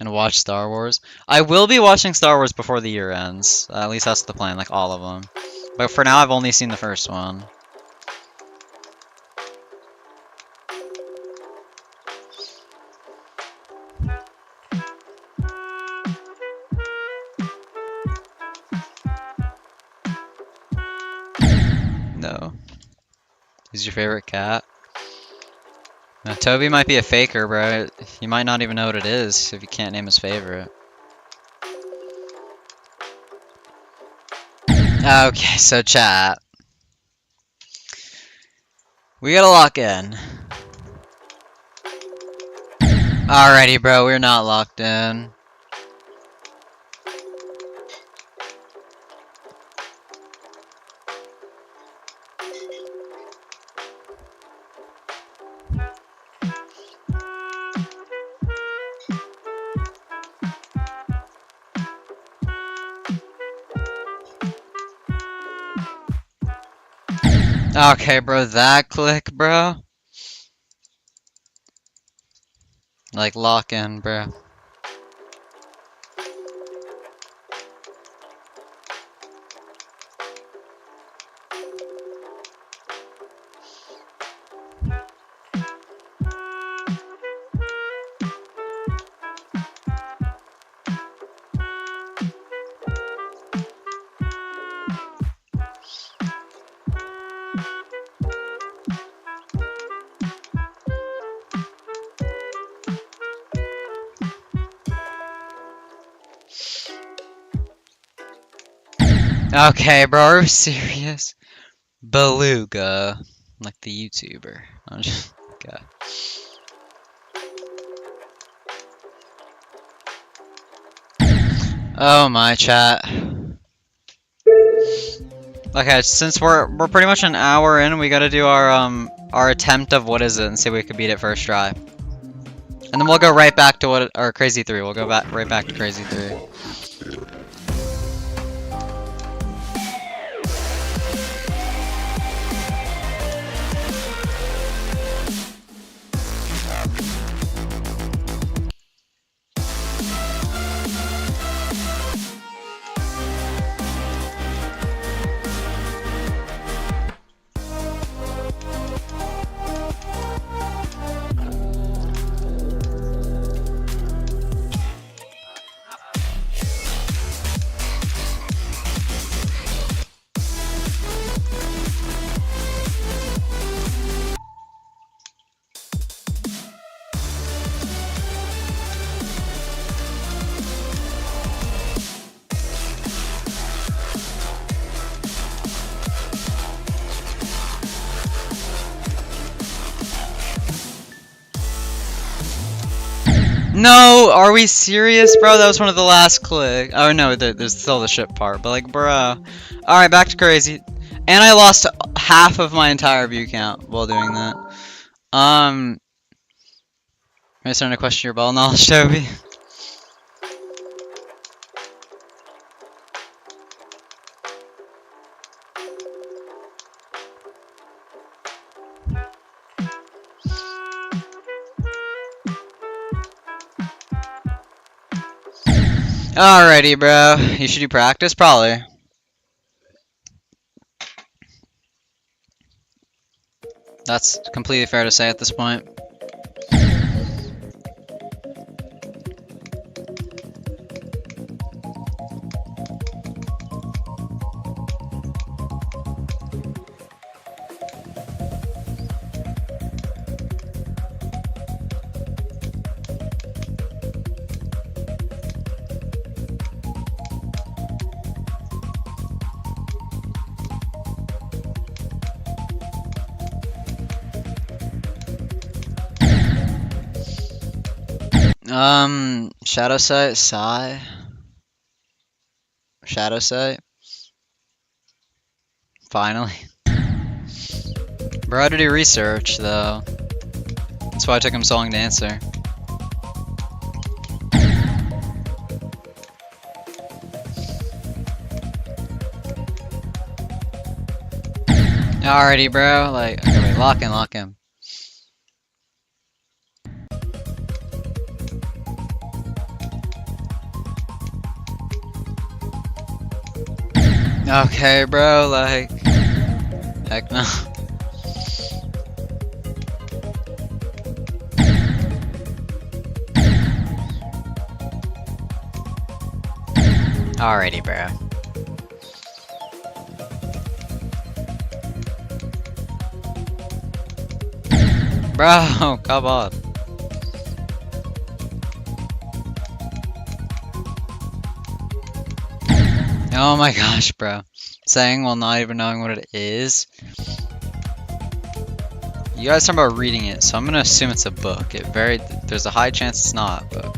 And watch Star Wars. I will be watching Star Wars before the year ends. At least that's the plan, like all of them. But for now, I've only seen the first one. No. Who's your favorite cat? Now, Toby might be a faker, bro. He might not even know what it is if he can't name his favorite. Okay, so chat. We gotta lock in. Alrighty, bro, we're not locked in. Okay, bro, that click, bro. Like, lock in, bro. Okay, bro, are we serious? Beluga. Like the YouTuber. I'm just, okay. Oh my chat. Okay, since we're pretty much an hour in, we gotta do our attempt of what is it and see if we can beat it first try. And then we'll go right back to what our Crazy 3. We'll go back right back to Crazy 3. No, are we serious, bro? That was one of the last click. Oh no, there's still the ship part, but like, bro. Alright, back to Crazy. And I lost half of my entire view count while doing that. Am I starting to question your ball knowledge, Toby? Alrighty, bro. You should do practice? Probably. That's completely fair to say at this point. Shadow Sight, Sigh. Shadow Sight. Finally. Bro, I had to do research, though. That's why it took him so long to answer. Alrighty, bro. Like, okay, wait, lock him. Okay, bro, like, heck no. Alrighty, bro. Bro, come on. Oh my gosh, bro. Saying while not even knowing what it is. You guys talking about reading it, so I'm gonna assume it's a book. There's a high chance it's not, but.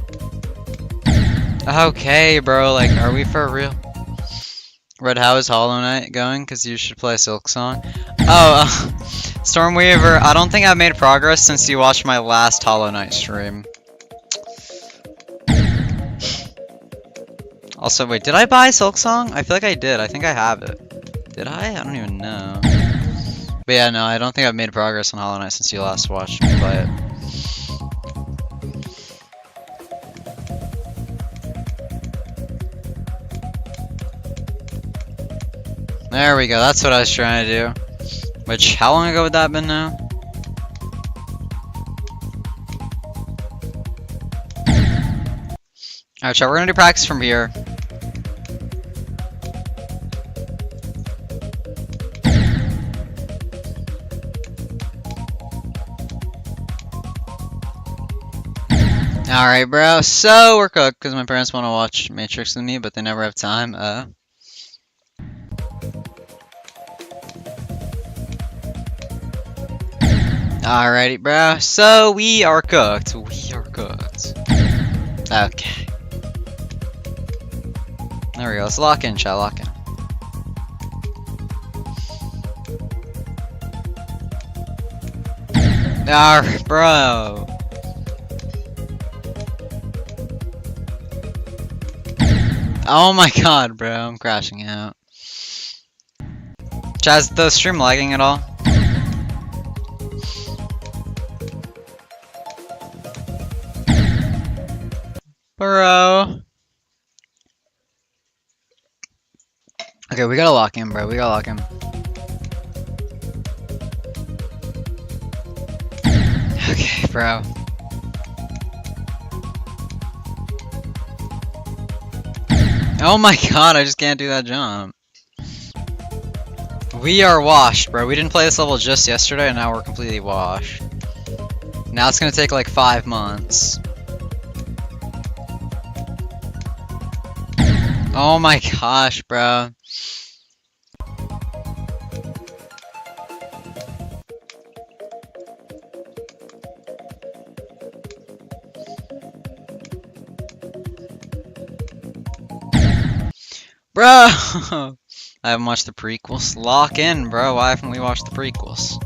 Okay, bro, like, are we for real? Red, how is Hollow Knight going? Because you should play Silk Song. Oh, Stormweaver, I don't think I've made progress since you watched my last Hollow Knight stream. Also, wait, did I buy Silk Song? I feel like I did. I think I have it. Did I? I don't even know. But yeah, no, I don't think I've made progress on Hollow Knight since you last watched me play it. There we go, that's what I was trying to do. Which, how long ago would that have been now? Alright, chat, we're gonna do practice from here. Alright, bro, so we're cooked because my parents want to watch Matrix with me, but they never have time. Alrighty, bro, so we are cooked. We are cooked. Okay. There we go, let's lock in, chat, lock in. Alright, bro. Oh my god, bro, I'm crashing out. Chat, is the stream lagging at all? Bro. Okay, we gotta lock in, bro. We gotta lock in. Okay, bro. Oh my god, I just can't do that jump. We are washed, bro. We didn't play this level just yesterday, and now we're completely washed. Now it's gonna take like 5 months. Oh my gosh, bro. Bro! I haven't watched the prequels. Lock in, bro. Why haven't we watched the prequels?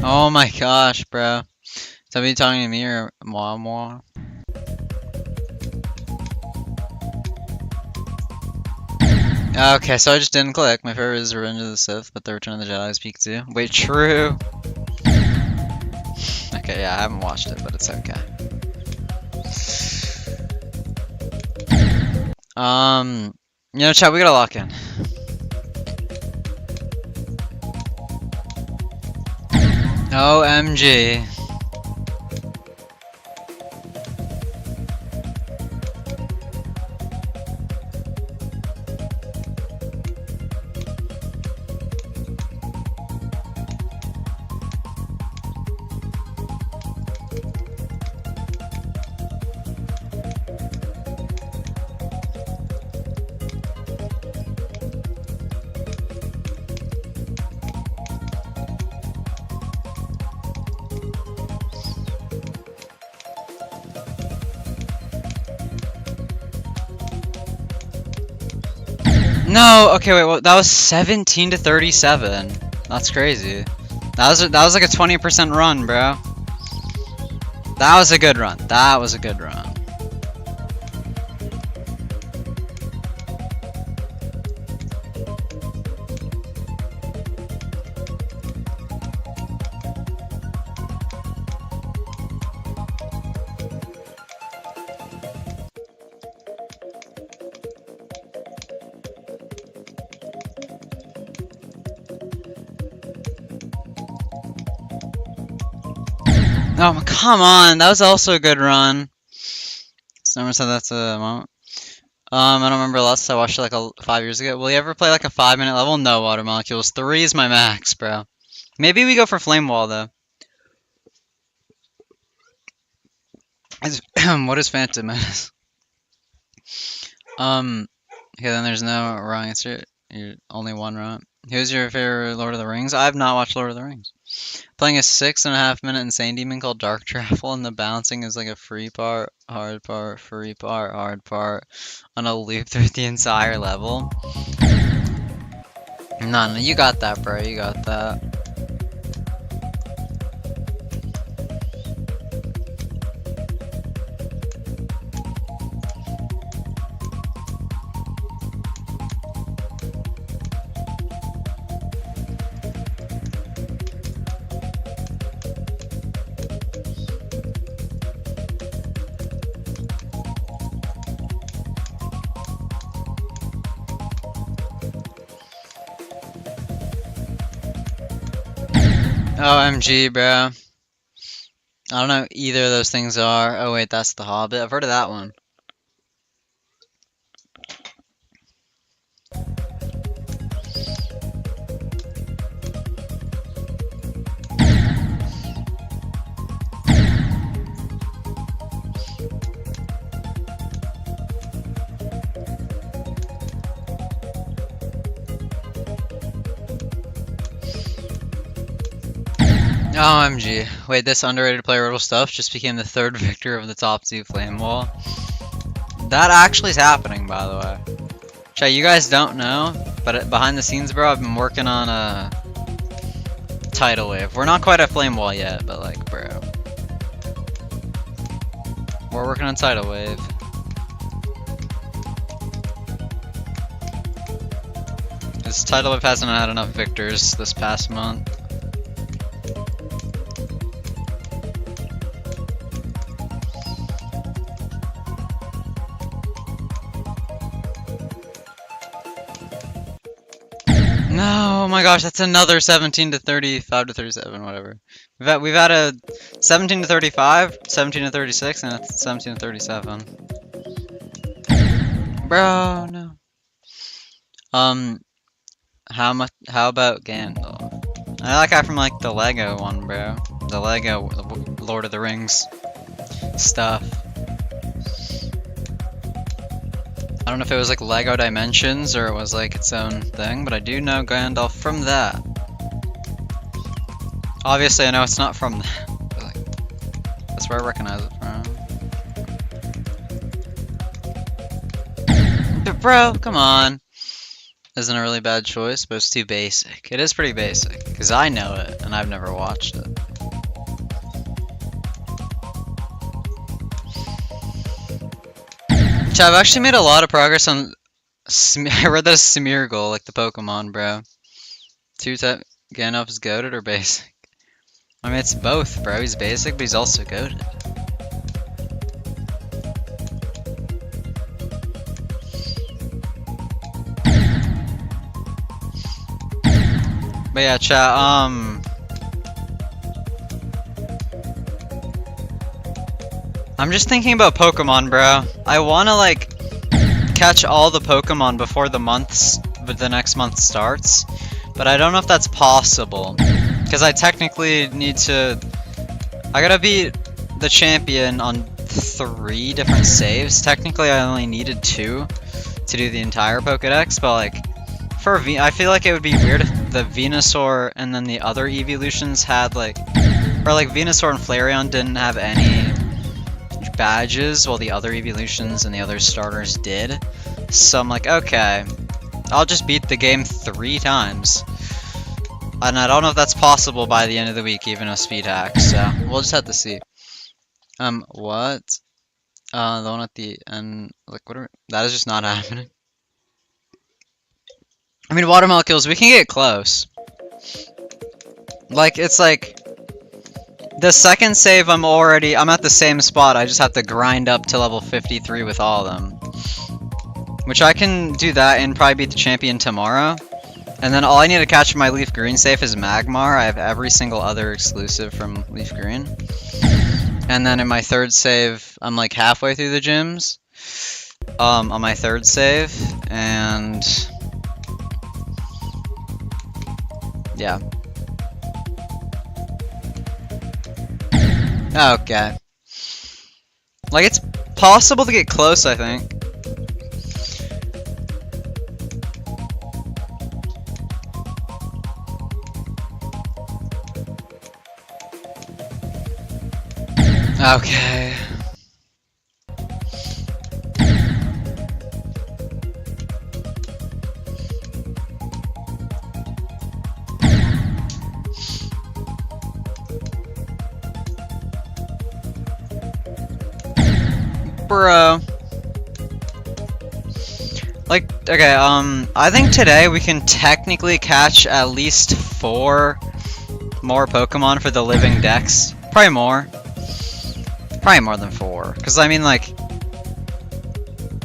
Oh my gosh, bro. Somebody talking to me or moi? Okay, so I just didn't click. My favorite is Revenge of the Sith, but the Return of the Jedi is peak too. Wait, true. Okay, yeah, I haven't watched it, but it's okay. You know, chat, we gotta lock in. OMG. No, okay, wait, well, that was 17 to 37. That's crazy. That was like a 20% run, bro. That was a good run. That was a good run. Oh, come on. That was also a good run. Someone said that's a moment. I don't remember last I watched it like 5 years ago. Will you ever play like a 5-minute level? No, Water Molecules. 3 is my max, bro. Maybe we go for Flame Wall, though. What is Phantom Menace? Okay, then there's no wrong answer. You're only one wrong. Who's your favorite Lord of the Rings? I've not watched Lord of the Rings. Playing a 6.5 minute insane demon called Dark Travel, and the bouncing is like a free part, free part, hard part on a loop through the entire level. No, you got that, bro. You got that. OMG, bro. I don't know what either of those things are. Oh, wait, that's The Hobbit. I've heard of that one. OMG. Wait, this underrated player stuff just became the third victor of the top 2 flame wall. That actually is happening, by the way. Chat, you guys don't know, but behind the scenes, bro, I've been working on a tidal wave. We're not quite at flame wall yet, but like, bro, we're working on tidal wave. This tidal wave hasn't had enough victors this past month. No, oh my gosh, that's another 17 to 35 to 37, whatever. We've had a 17 to 35, 17 to 36, and it's 17 to 37. Bro, no. How about Gandalf? I like that from like the Lego one, bro. The Lego Lord of the Rings stuff. I don't know if it was like Lego Dimensions or it was like its own thing, but I do know Gandalf from that. Obviously, I know it's not from that, but like, that's where I recognize it from. But bro, come on. Isn't a really bad choice, but it's too basic. It is pretty basic, because I know it, and I've never watched it. I've actually made a lot of progress on. I read that as Smeargle, like the Pokemon, bro. 2-type Gandalf is goated or basic? I mean, it's both, bro. He's basic, but he's also goated. But yeah, chat. I'm just thinking about Pokemon, bro. I wanna like catch all the Pokemon before the next month starts, but I don't know if that's possible because I technically need to. I gotta beat the champion on 3 different saves. Technically, I only needed 2 to do the entire Pokedex, but like I feel like it would be weird if the Venusaur and then the other evolutions had like, or like Venusaur and Flareon didn't have any badges while the other evolutions and the other starters did. So I'm like, okay, I'll just beat the game 3 times. And I don't know if that's possible by the end of the week, even with speed hacks, so we'll just have to see. What? The one at the end, like, that is just not happening. I mean, water molecules, we can get close. Like, it's like, the second save I'm at the same spot, I just have to grind up to level 53 with all of them. Which I can do that and probably beat the champion tomorrow. And then all I need to catch for my Leaf Green safe is Magmar. I have every single other exclusive from Leaf Green. And then in my third save, I'm like halfway through the gyms. On my third save. And yeah. Okay. Like, it's possible to get close, I think. Okay. Bro. Like, okay, I think today we can technically catch at least 4 more Pokemon for the living Dex. Probably more. Probably more than 4. Because, I mean, like...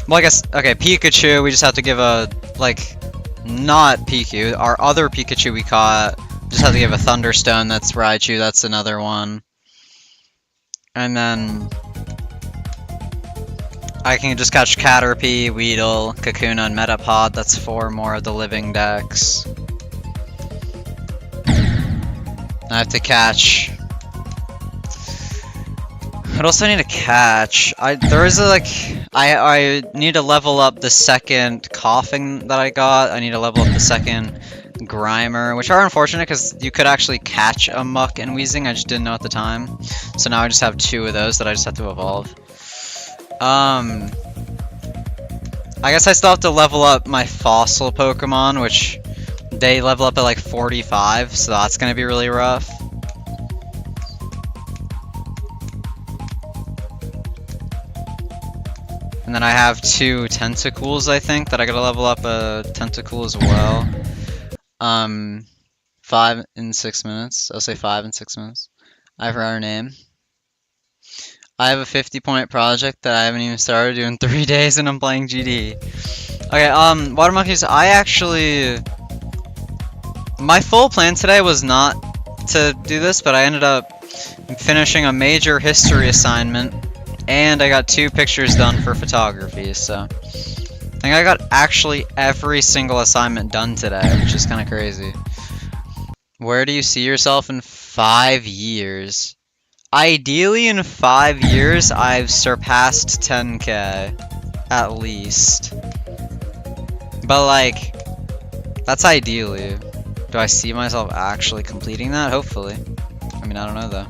Well, I guess, okay, Pikachu, we just have to give a, like... Not Piku. Our other Pikachu we caught, just have to give a Thunderstone. That's Raichu, that's another one. And then... I can just catch Caterpie, Weedle, Kakuna, and Metapod. That's 4 more of the living Dex. I have to catch... What else do I need to catch? There is a, like... I need to level up the second Coughing that I got. I need to level up the second Grimer, which are unfortunate because you could actually catch a Muck and Weezing. I just didn't know at the time. So now I just have 2 of those that I just have to evolve. I guess I still have to level up my fossil Pokemon, which they level up at like 45, so that's gonna be really rough. And then I have 2 Tentacools, I think, that I gotta level up a Tentacool as well. 5 in 6 minutes. I'll say 5 in 6 minutes. I forgot her name. I have a 50-point project that I haven't even started doing 3 days and I'm playing GD. Okay, Water Monkeys, I actually... My full plan today was not to do this, but I ended up finishing a major history assignment, and I got 2 pictures done for photography, so... I think I got actually every single assignment done today, which is kind of crazy. Where do you see yourself in 5 years? Ideally, in 5 years, I've surpassed 10K. At least. But, like, that's ideally. Do I see myself actually completing that? Hopefully. I mean, I don't know, though.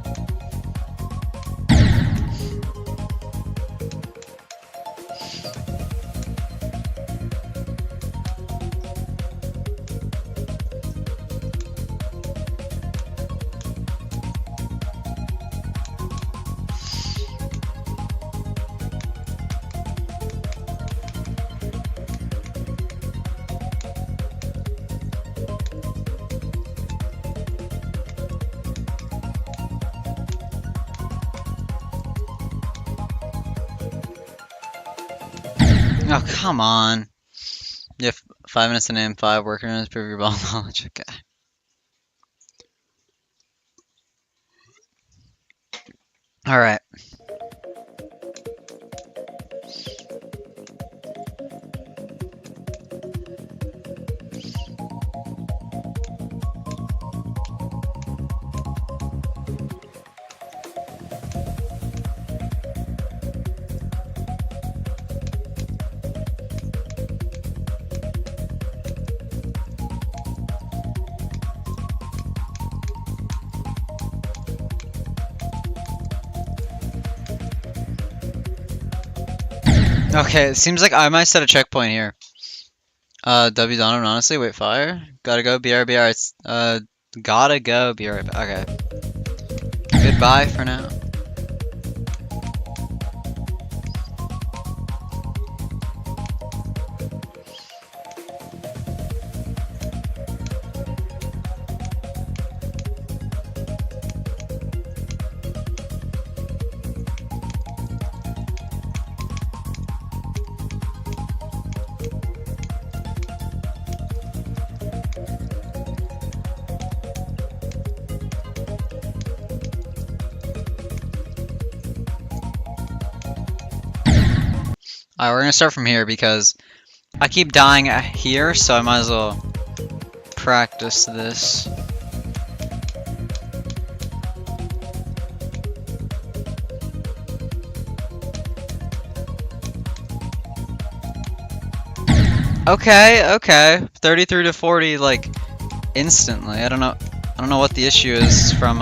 Oh, come on. You have 5 minutes to name 5 working on prove your ball knowledge. Okay. Alright. Okay, it seems like I might set a checkpoint here. W Donovan, honestly, wait, fire. Gotta go, BRBR. It's, gotta go, BRBR. Okay. Goodbye for now. Alright, we're gonna start from here because I keep dying here, so I might as well practice this. Okay, okay. 33 to 40, like, instantly. I don't know what the issue is from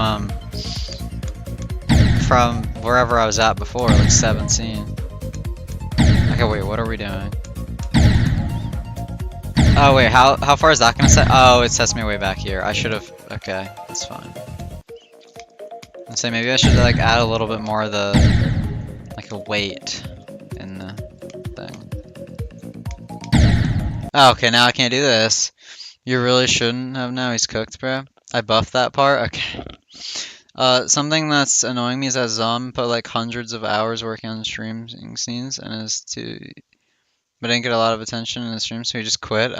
wherever I was at before, like 17. Okay, wait, what are we doing? Oh wait, how far is that gonna set? Oh, it sets me way back here. I should have. Okay, that's fine. I'd say maybe I should like add a little bit more of the like a weight in the thing. Oh, okay, now I can't do this. You really shouldn't have. Now he's cooked, bro. I buffed that part. Okay. Something that's annoying me is that Zom put like hundreds of hours working on streaming scenes and is too, but didn't get a lot of attention in the stream, so he just quit.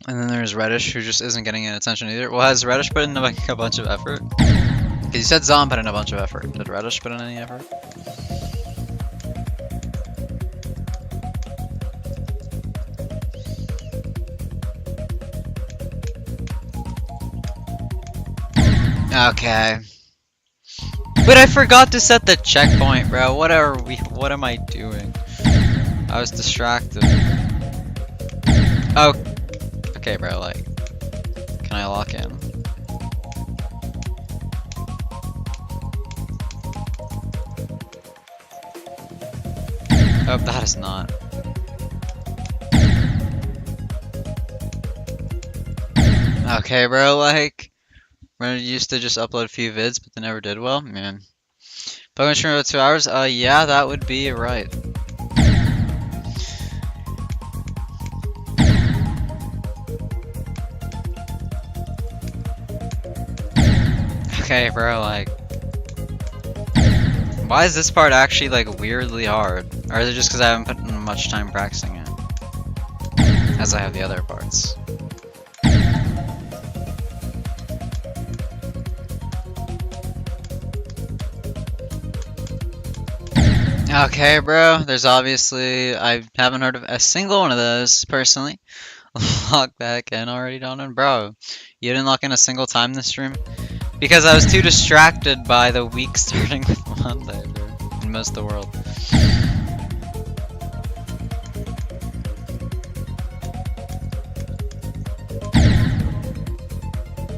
And then there's Reddish, who just isn't getting any attention either. Well, has Reddish put in like a bunch of effort? Because you said Zom put in a bunch of effort. Did Reddish put in any effort? Okay. But I forgot to set the checkpoint, bro. What am I doing? I was distracted. Oh. Okay, bro, like, can I lock in? Oh, that is not. Okay, bro, like, Reddit used to just upload a few vids, but they never did well, man. Pokemon stream about 2 hours? Yeah, that would be right. Okay, bro, like, why is this part actually like weirdly hard? Or is it just because I haven't put in much time practicing it? As I have the other parts. Okay, bro, there's obviously, I haven't heard of a single one of those, personally. Lock back in already, Donovan? Bro, you didn't lock in a single time this stream? Because I was too distracted by the week starting with Monday, bro, in most of the world.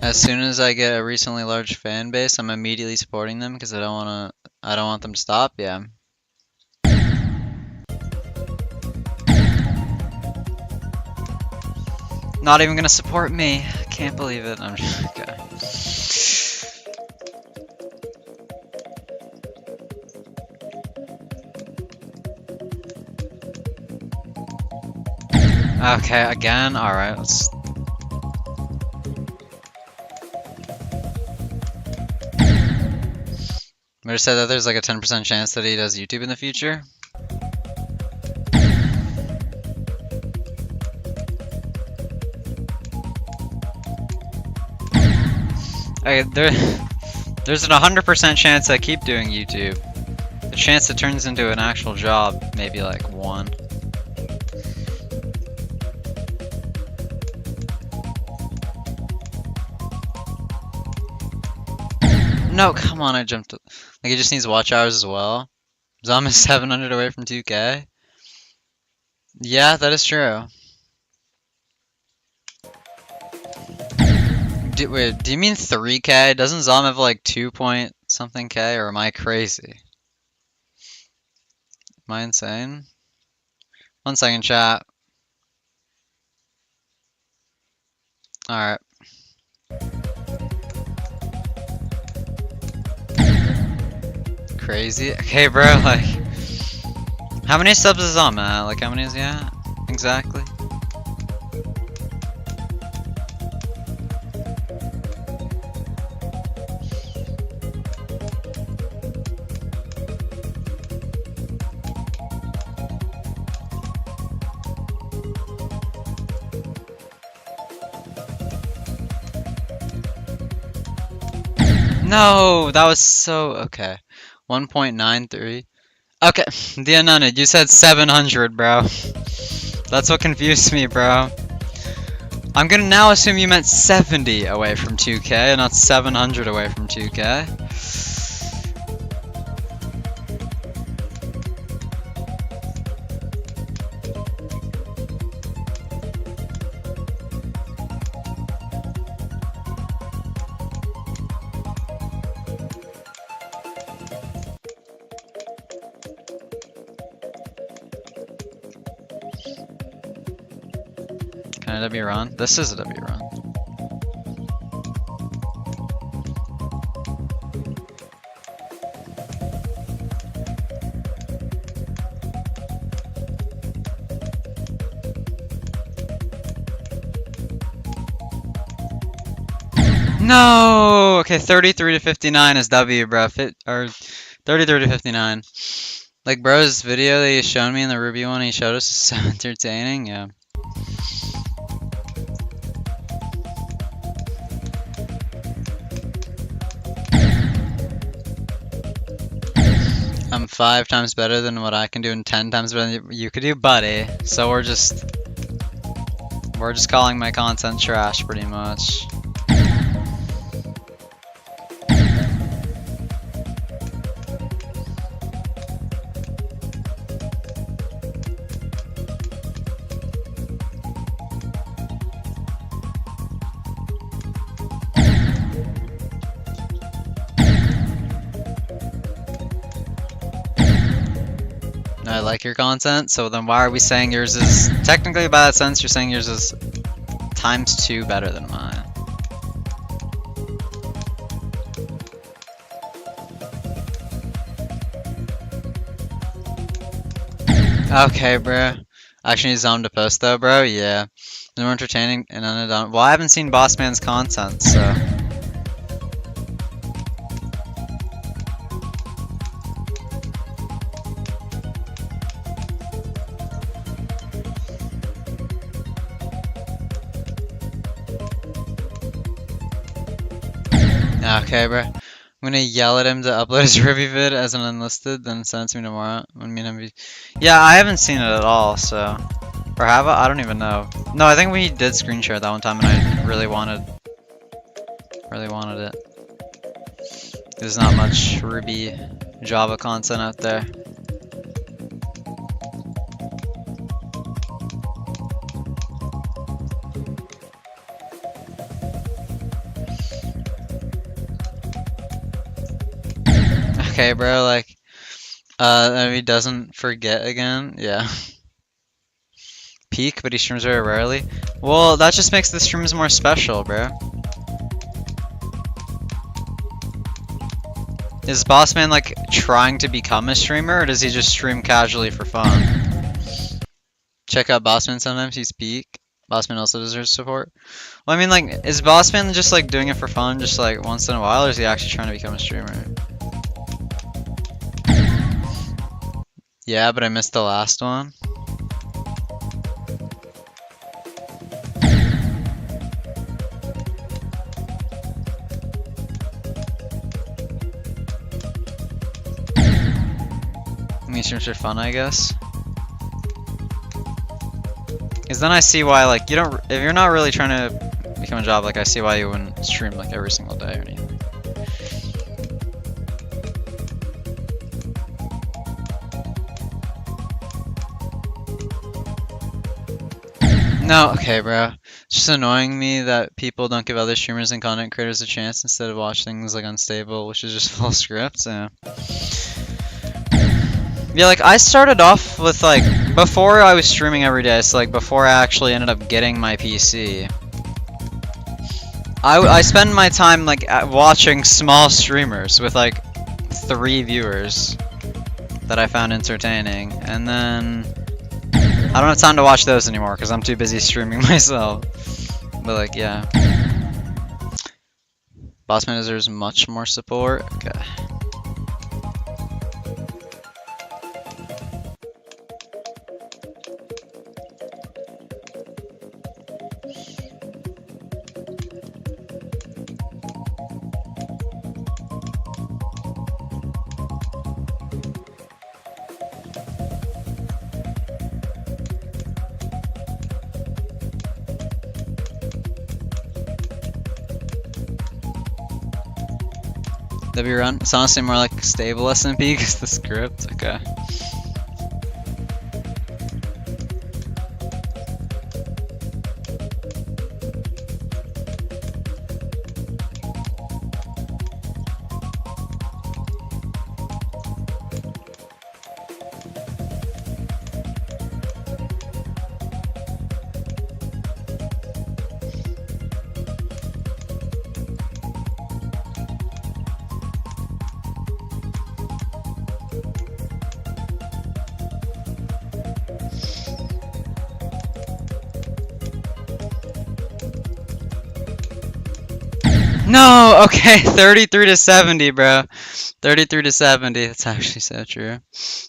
As soon as I get a recently large fan base, I'm immediately supporting them because I don't want them to stop, yeah. Not even gonna support me. I can't believe it. I'm just, okay. Okay, again? Alright, let's... We just said that there's like a 10% chance that he does YouTube in the future. Okay, there's an 100% chance I keep doing YouTube. The chance it turns into an actual job, maybe like 1. No, come on, I jumped. Like, he just needs watch hours as well. Zom is 700 away from 2K. Yeah, that is true. Wait, do you mean 3K? Doesn't Zom have like 2 point something K, or am I crazy? Am I insane? 1 second, chat. Alright. Crazy. Okay, bro, like... How many subs is Zom at? Like, how many is he at? Exactly. No, that was so... Okay. 1.93. Okay, the Ununted, you said 700, bro. That's what confused me, bro. I'm gonna now assume you meant 70 away from 2K, and not 700 away from 2K. Can I W run? This is a W run. No! Okay, 33 to 59 is W, bro. Or 33 to 59. Like, bro's video that he's shown me in the Ruby one he showed us is so entertaining, yeah. I'm 5 times better than what I can do and 10 times better than you could do, buddy. So we're just calling my content trash pretty much. I like your content, so then why are we saying yours is technically, by that sense, you're saying yours is times 2 better than mine? Okay, bro. I actually need Zom to post though, bro. Yeah. More entertaining and undone. Well, I haven't seen Bossman's content, so. Okay, bro. I'm gonna yell at him to upload his review vid as an unlisted, then send it to me tomorrow. When me and him yeah, I haven't seen it at all, so. Or have I? I don't even know. No, I think we did screen share that one time, and I really wanted it. There's not much Ruby Java content out there. Okay, bro, like, if he doesn't forget again, yeah. Peak, but he streams very rarely. Well, that just makes the streams more special, bro. Is Bossman, like, trying to become a streamer, or does he just stream casually for fun? Check out Bossman sometimes, he's peak. Bossman also deserves support. Well, I mean, like, is Bossman just, like, doing it for fun, just, like, once in a while, or is he actually trying to become a streamer? Yeah, but I missed the last one. These streams are fun, I guess. Because then I see why, like, if you're not really trying to become a job, like, I see why you wouldn't stream, like, every single day or anything. No, okay, bro. It's just annoying me that people don't give other streamers and content creators a chance instead of watch things like Unstable, which is just full script, so. Yeah, like, I started off with, like, before I was streaming every day, so, like, before I actually ended up getting my PC, I spend my time, like, watching small streamers with, like, 3 viewers that I found entertaining, and then I don't have time to watch those anymore because I'm too busy streaming myself. But, like, yeah. Bossman deserves much more support. Okay. W run. It's honestly more like stable SMP because the script. Okay. No, okay, 33 to 70, bro. 33 to 70. That's actually so true.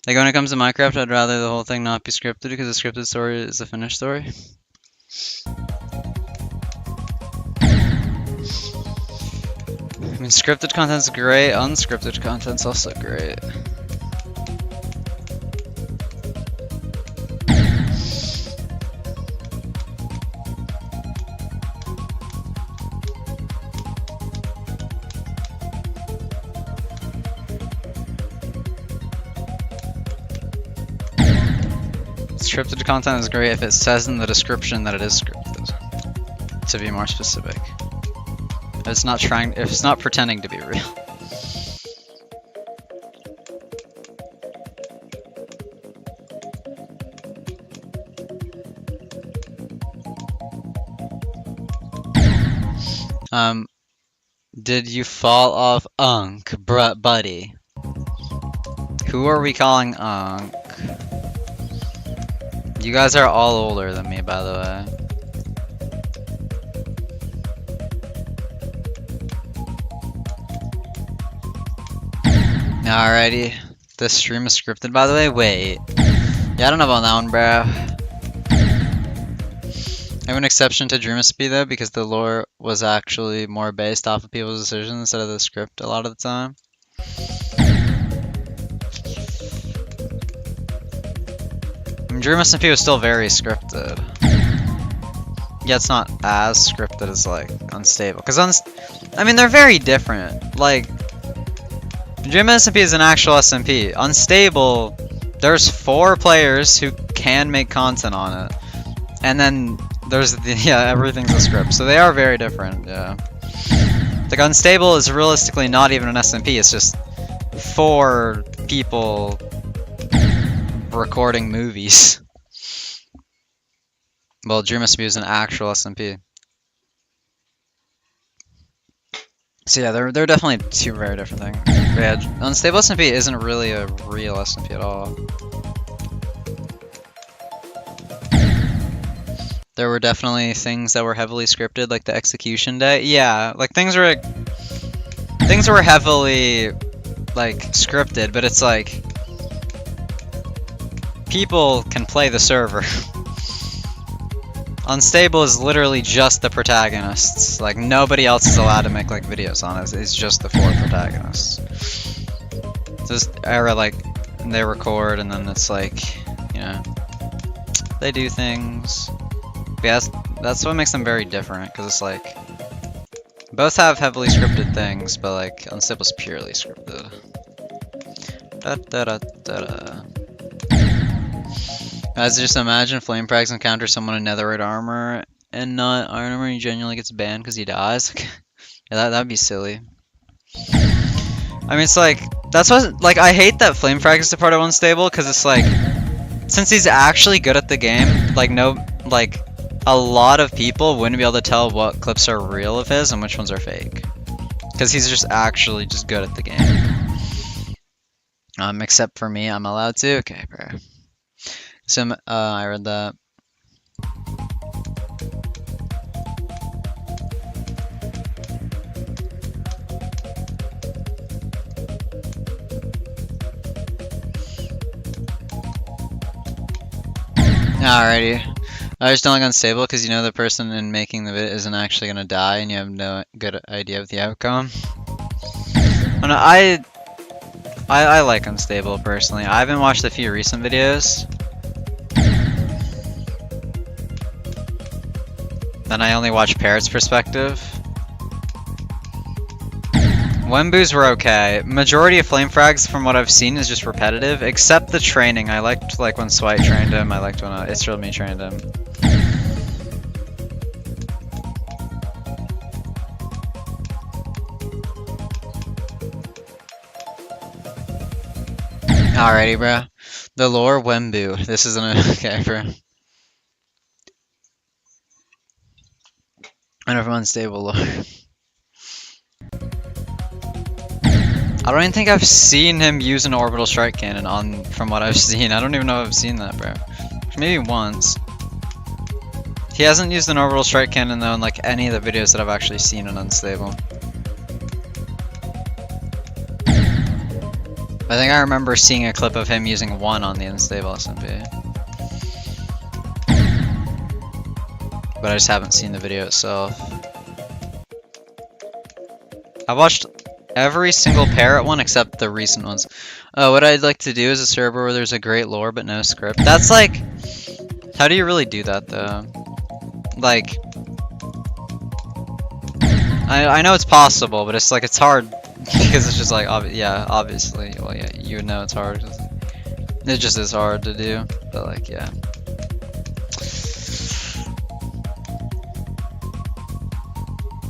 Like when it comes to Minecraft, I'd rather the whole thing not be scripted because a scripted story is a finished story. I mean, scripted content's great, unscripted content's also great. Scripted content is great if it says in the description that it is scripted. To be more specific. If it's not pretending to be real. Did you fall off Unk, buddy? Who are we calling Unk? You guys are all older than me, by the way. Alrighty. This stream is scripted, by the way. Wait. Yeah, I don't know about that one, bro. I have an exception to Dream-a-Speed though, because the lore was actually more based off of people's decisions instead of the script a lot of the time. I mean, Dream-a-Speed was still very scripted. Yeah, it's not as scripted as like Unstable, because I mean, they're very different. Like, Dream-a-Speed is an actual SMP. Unstable, there's 4 players who can make content on it, and then there's everything's a script, so they are very different. Yeah, like Unstable is realistically not even an SMP. It's just 4 people recording movies. Well, Dream-a-Speed is an actual SMP. So yeah, they're definitely 2 very different things. But yeah, Unstable SMP isn't really a real SMP at all. There were definitely things that were heavily scripted, like the execution day. Yeah, like things were heavily like scripted, but it's like people can play the server. Unstable is literally just the protagonists. Like nobody else is allowed to make like videos on it. It's just the 4 protagonists. Just era like they record and then it's like, you know, they do things. But yeah, that's what makes them very different, because it's like both have heavily scripted things, but like Unstable's purely scripted. Guys, just imagine Flame Prags encounter someone in netherite armor and not iron armor, and he genuinely gets banned because he dies. Yeah, that'd be silly. I mean, it's like, that's what, like, I hate that Flame Frag is a part of Unstable, because it's like, since he's actually good at the game, like, a lot of people wouldn't be able to tell what clips are real of his and which ones are fake. Because he's just actually just good at the game. Except for me, I'm allowed to? Okay, bro. So, I read that. Alrighty. I just don't like Unstable because you know the person in making the bit isn't actually gonna die and you have no good idea of the outcome. Oh, no, I like Unstable personally. I haven't watched a few recent videos. Then I only watch Parrot's perspective. Wembu's were okay. Majority of Flame Frags from what I've seen is just repetitive, except the training. I liked like when Swite trained him, I liked when Israel trained him. Alrighty, bro. The lore Wembu. This isn't okay, bro. I know from Unstable lore. I don't even think I've seen him use an orbital strike cannon from what I've seen. I don't even know if I've seen that, bro. Maybe once. He hasn't used an orbital strike cannon though in like any of the videos that I've actually seen in Unstable. I think I remember seeing a clip of him using 1 on the unstable SMP. But I just haven't seen the video itself. I watched every single parrot one except the recent ones. What I'd like to do is a server where there's a great lore but no script. That's like... How do you really do that though? Like... I know it's possible, but it's like, it's hard. Because it's just like, yeah, obviously. Well, yeah, you would know it's hard. It just is hard to do. But like, yeah.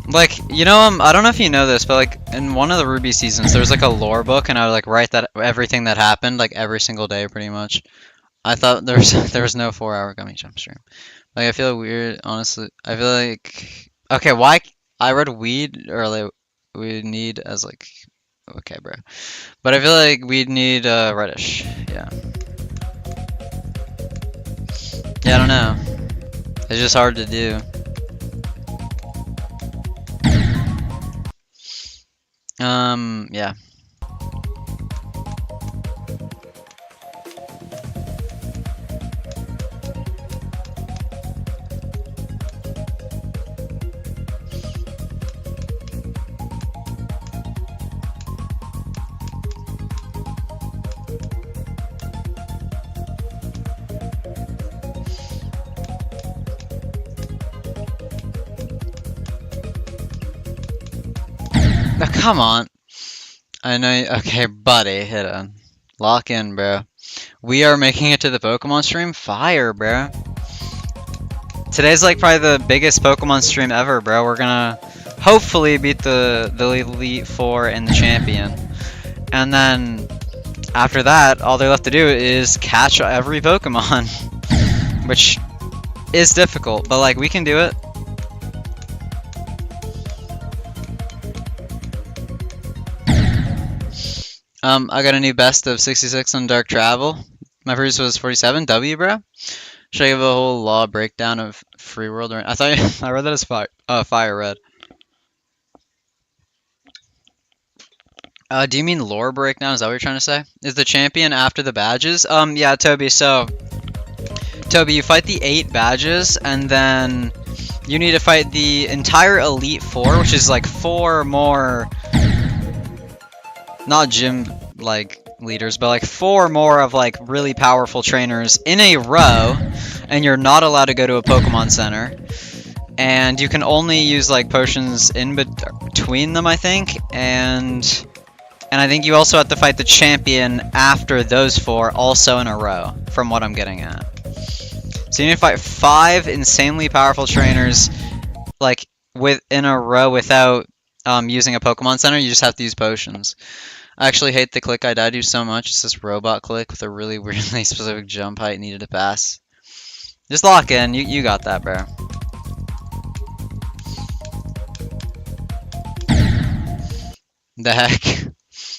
Like, you know, I don't know if you know this, but like in one of the Ruby seasons, there was like a lore book, and I would like write that everything that happened like every single day, pretty much. I thought there was no 4-hour gummy jump stream. Like, I feel weird, honestly. I feel like, okay, why I read weed or like we need as like, okay, bro. But I feel like we'd need reddish. Yeah. Yeah, I don't know. It's just hard to do. Yeah. Oh, come on. I know. Okay, buddy, hit on. Lock in, bro. We are making it to the Pokemon stream. Fire, bro. Today's like probably the biggest Pokemon stream ever, bro. We're gonna hopefully beat the Elite Four and the champion, and then after that, all they're left to do is catch every Pokemon, which is difficult, but like we can do it. I got a new best of 66 on Dark Travel. My previous was 47. W, bro. Should I give a whole law breakdown of Free World? Or I thought I read that as Fire Red. Do you mean lore breakdown? Is that what you're trying to say? Is the champion after the badges? Yeah, Toby. So, Toby, you fight the 8 badges, and then you need to fight the entire Elite Four, which is like 4 more. Not gym like leaders, but like 4 more of like really powerful trainers in a row, and you're not allowed to go to a Pokemon Center, and you can only use like potions in between them, I think, and I think you also have to fight the champion after those 4 also in a row, from what I'm getting at. So you need to fight 5 insanely powerful trainers like in a row without using a Pokemon Center. You just have to use potions. I actually hate the click I died to so much. It's this robot click with a really weirdly specific jump height needed to pass. Just lock in. You got that, bro. The heck?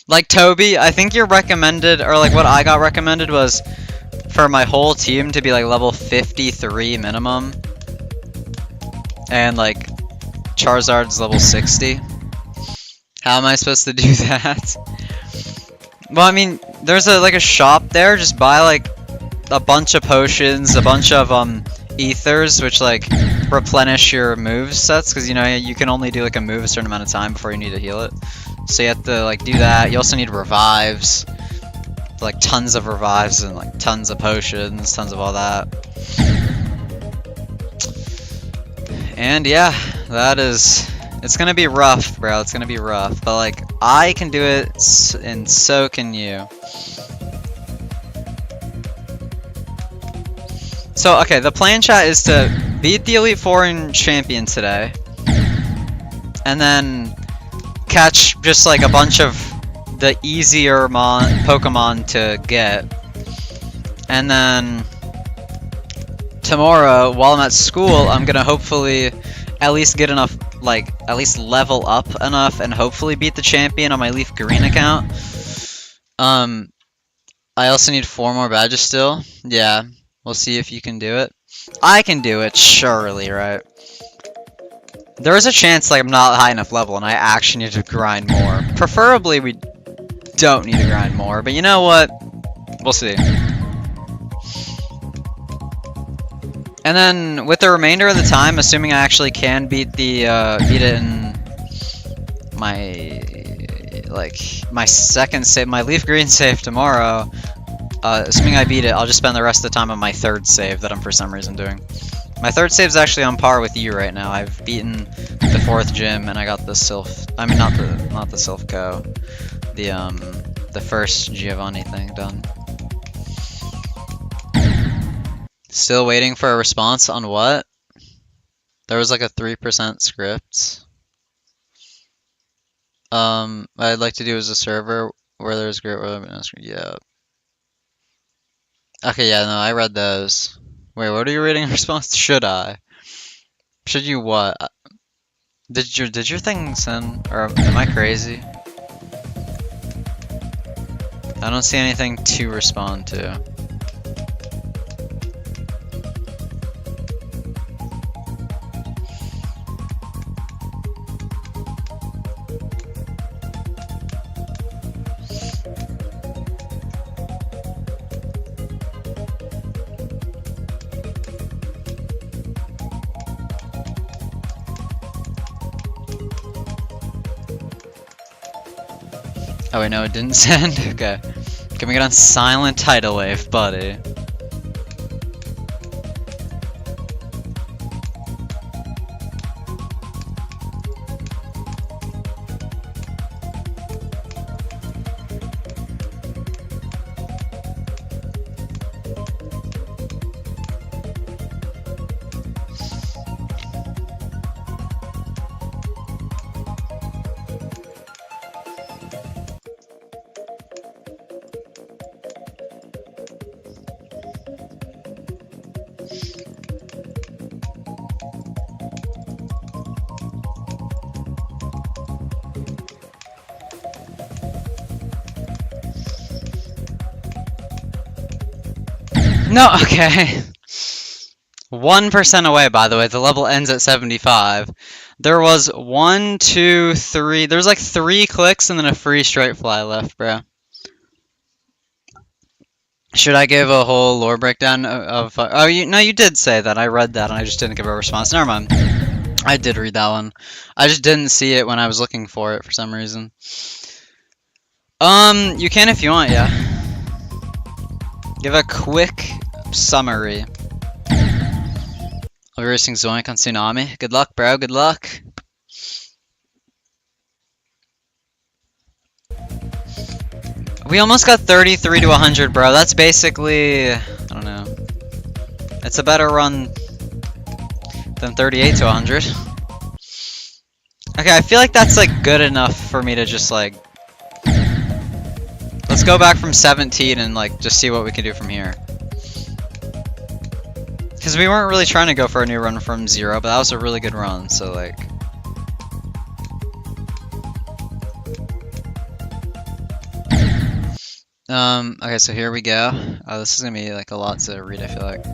Like, Toby, I think you're recommended, or like what I got recommended was for my whole team to be like level 53 minimum. And like Charizard's level 60. How am I supposed to do that? Well, I mean, there's like a shop there. Just buy like a bunch of potions, a bunch of ethers, which like replenish your move sets, because you know you can only do like a move a certain amount of time before you need to heal it. So you have to like do that. You also need revives, like tons of revives and like tons of potions, tons of all that. And yeah, that is. It's gonna be rough, bro. It's gonna be rough. But, like, I can do it, and so can you. So, okay, the plan, chat, is to beat the Elite Four and Champion today. And then catch just, like, a bunch of the easier Pokemon to get. And then tomorrow, while I'm at school, I'm gonna hopefully at least get enough, like, at least level up enough and hopefully beat the champion on my Leaf Green account. I also need 4 more badges still. Yeah, we'll see if you can do it. I can do it, surely, right? There is a chance, like, I'm not high enough level and I actually need to grind more. Preferably, we don't need to grind more, but you know what? We'll see. And then with the remainder of the time, assuming I actually can beat it in my second save, my leaf green save tomorrow. Assuming I beat it, I'll just spend the rest of the time on my third save that I'm for some reason doing. My third save is actually on par with you right now. I've beaten the 4th gym and I got the Sylph. I mean, not the Sylph Co. The first Giovanni thing done. Still waiting for a response on what? There was like a 3% script. I'd like to do as a server where there's great. Yeah. Okay, yeah, no, I read those. Wait, what are you reading in response? Should I? Should you what? Did your thing send? Or am I crazy? I don't see anything to respond to. Oh wait, no, it didn't send? Okay. Can we get on silent tidal wave, buddy? No, okay. 1% away, by the way. The level ends at 75. There was 1, 2, 3. There's like 3 clicks and then a free straight fly left, bro. Should I give a whole lore breakdown of oh, you did say that. I read that and I just didn't give a response. Never mind. I did read that one. I just didn't see it when I was looking for it for some reason. You can if you want, yeah. Give a quick summary. I'll be racing Zoink on Tsunami. Good luck, bro. Good luck. We almost got 33 to 100, bro. That's basically, I don't know. It's a better run than 38 to 100. Okay, I feel like that's like good enough for me to just like. Let's go back from 17 and like just see what we can do from here. Because we weren't really trying to go for a new run from 0, but that was a really good run, so like. Okay, so here we go. Oh, this is gonna be like a lot to read, I feel like.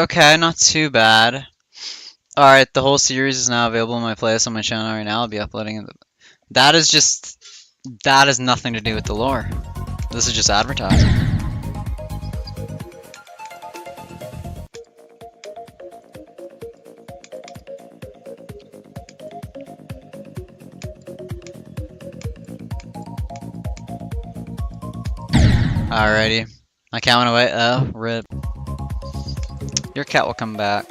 Okay, not too bad. Alright, the whole series is now available in my playlist on my channel right now. I'll be uploading it. That has nothing to do with the lore. This is just advertising. Alrighty. My cat went away. Oh, rip. Your cat will come back.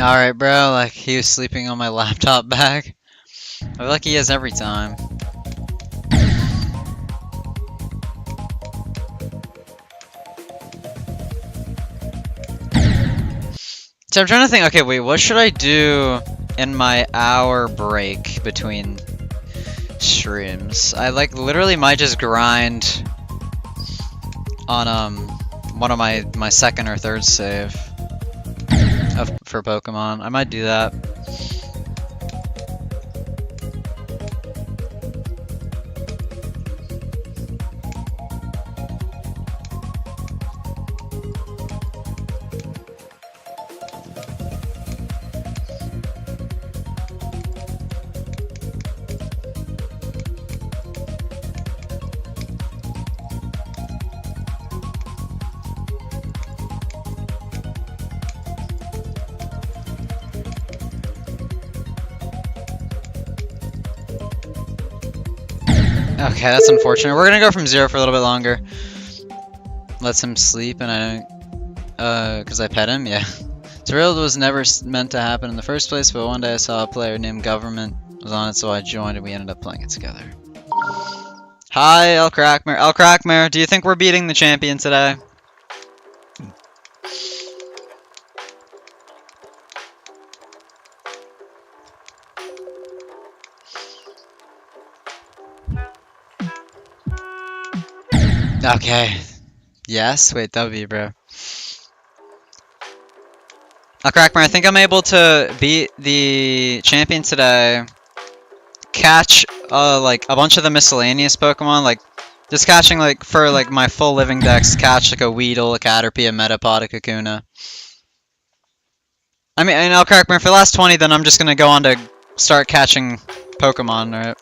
Alright, bro, like, he was sleeping on my laptop bag. I feel like he is every time. So I'm trying to think, okay, wait, what should I do in my hour break between streams? I, like, literally might just grind on, one of my second or third save for Pokemon. I might do that. Okay, that's unfortunate. We're gonna go from 0 for a little bit longer. Lets him sleep, and cause I pet him, yeah. Thrilled was never meant to happen in the first place, but one day I saw a player named Government was on it, so I joined, and we ended up playing it together. Hi, El Crackmare. El Crackmare, do you think we're beating the champion today? Okay. Yes? Wait, W, bro. Crackmare, I think I'm able to beat the champion today. Catch, like, a bunch of the miscellaneous Pokemon, like, just catching, like, for, like, my full living dex, catch, like, a Weedle, a Caterpie, a Metapod, a Kakuna. I mean, and Crackmare, for the last 20, then I'm just gonna go on to start catching Pokemon, right?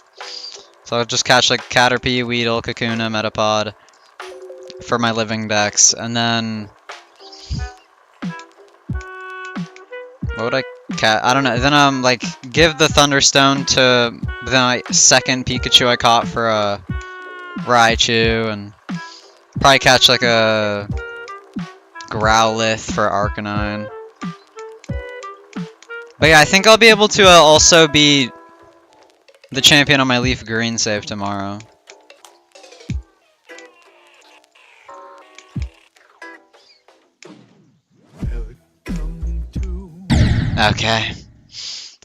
So I'll just catch, like, Caterpie, Weedle, Kakuna, Metapod for my living dex, and then what would I I don't know. Then like give the Thunderstone to the second Pikachu I caught for a Raichu, and probably catch like a Growlithe for Arcanine. But yeah, I think I'll be able to also be the champion on my Leaf Green save tomorrow. Okay.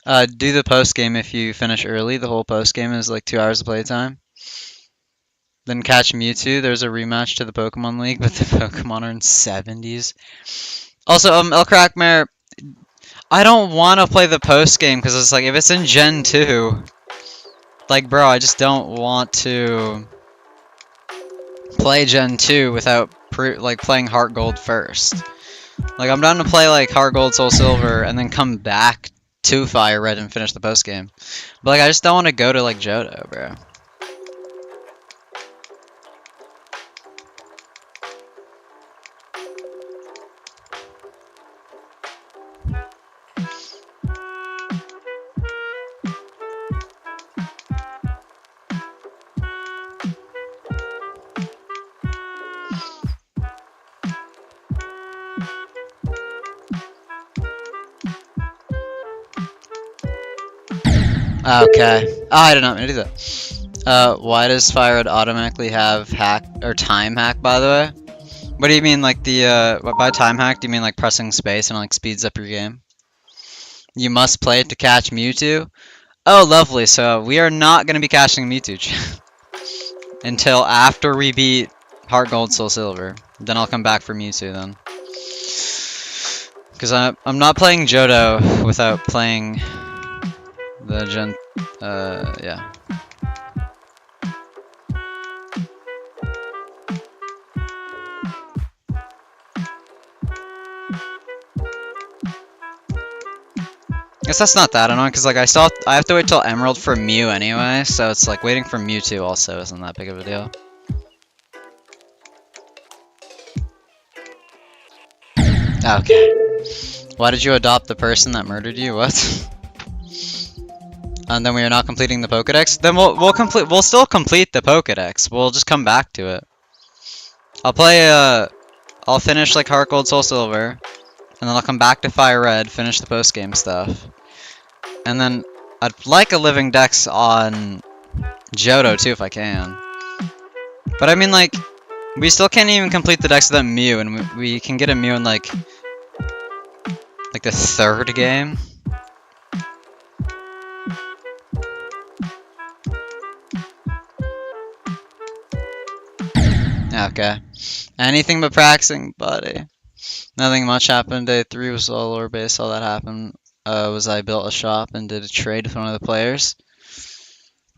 Do the post game if you finish early. The whole post game is like 2 hours of playtime. Then catch Mewtwo. There's a rematch to the Pokemon League, but the Pokemon are in 70s. Also, El Crackmare, I don't want to play the post game because it's like if it's in Gen 2, like bro, I just don't want to play Gen 2 without like playing Heart Gold first. Like, I'm down to play, like, Heart Gold, Soul Silver, and then come back to Fire Red and finish the post-game. But, like, I just don't want to go to, like, Johto, bro. Okay. Oh, I did not mean to do that. Why does Fire Red automatically have hack or time hack, by the way? What do you mean, like the by time hack? Do you mean like pressing space and like speeds up your game? You must play it to catch Mewtwo. Oh, lovely. So we are not gonna be catching Mewtwo until after we beat Heart Gold, Soul Silver. Then I'll come back for Mewtwo then. Because I'm not playing Johto without playing the Gen, yeah. Guess that's not that annoying, because like I have to wait till Emerald for Mew anyway, so it's like waiting for Mewtwo also isn't that big of a deal. Okay. Why did you adopt the person that murdered you? What? And then we are not completing the Pokedex? Then we'll still complete the Pokedex. We'll just come back to it. I'll finish like Heart Gold, Soul Silver. and then I'll come back to Fire Red, finish the post game stuff, and then I'd like a living Dex on Johto too if I can. But I mean, like, we still can't even complete the Dex without Mew, and we can get a Mew in like the third game. Okay. Anything but practicing, buddy. Nothing much happened. Day 3 was all lore based. All that happened was I built a shop and did a trade with one of the players.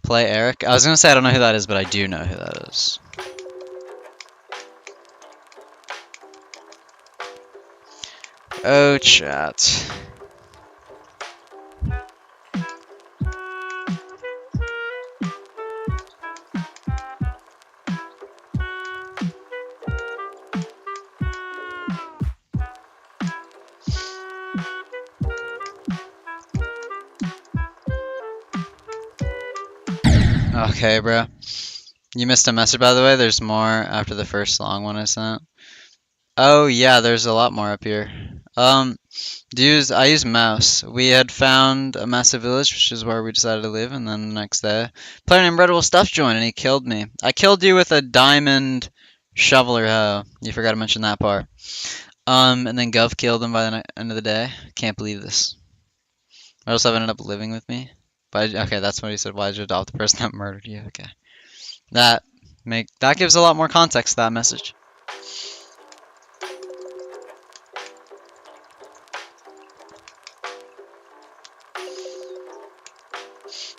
Play Eric. I was gonna say I don't know who that is, but I do know who that is. Oh, chat. Okay, bro. You missed a message, by the way. There's more after the first long one I sent. Oh, yeah, there's a lot more up here. I use mouse. We had found a massive village, which is where we decided to live, and then the next day, player named Red Wolf Stuff joined, and he killed me. I killed you with a diamond shoveler hoe. You forgot to mention that part. And then Gov killed him by the end of the day. Can't believe this. Red Wolf Stuff ended up living with me. Okay, that's what he said. Why'd you adopt the person that murdered you? Okay. That gives a lot more context to that message.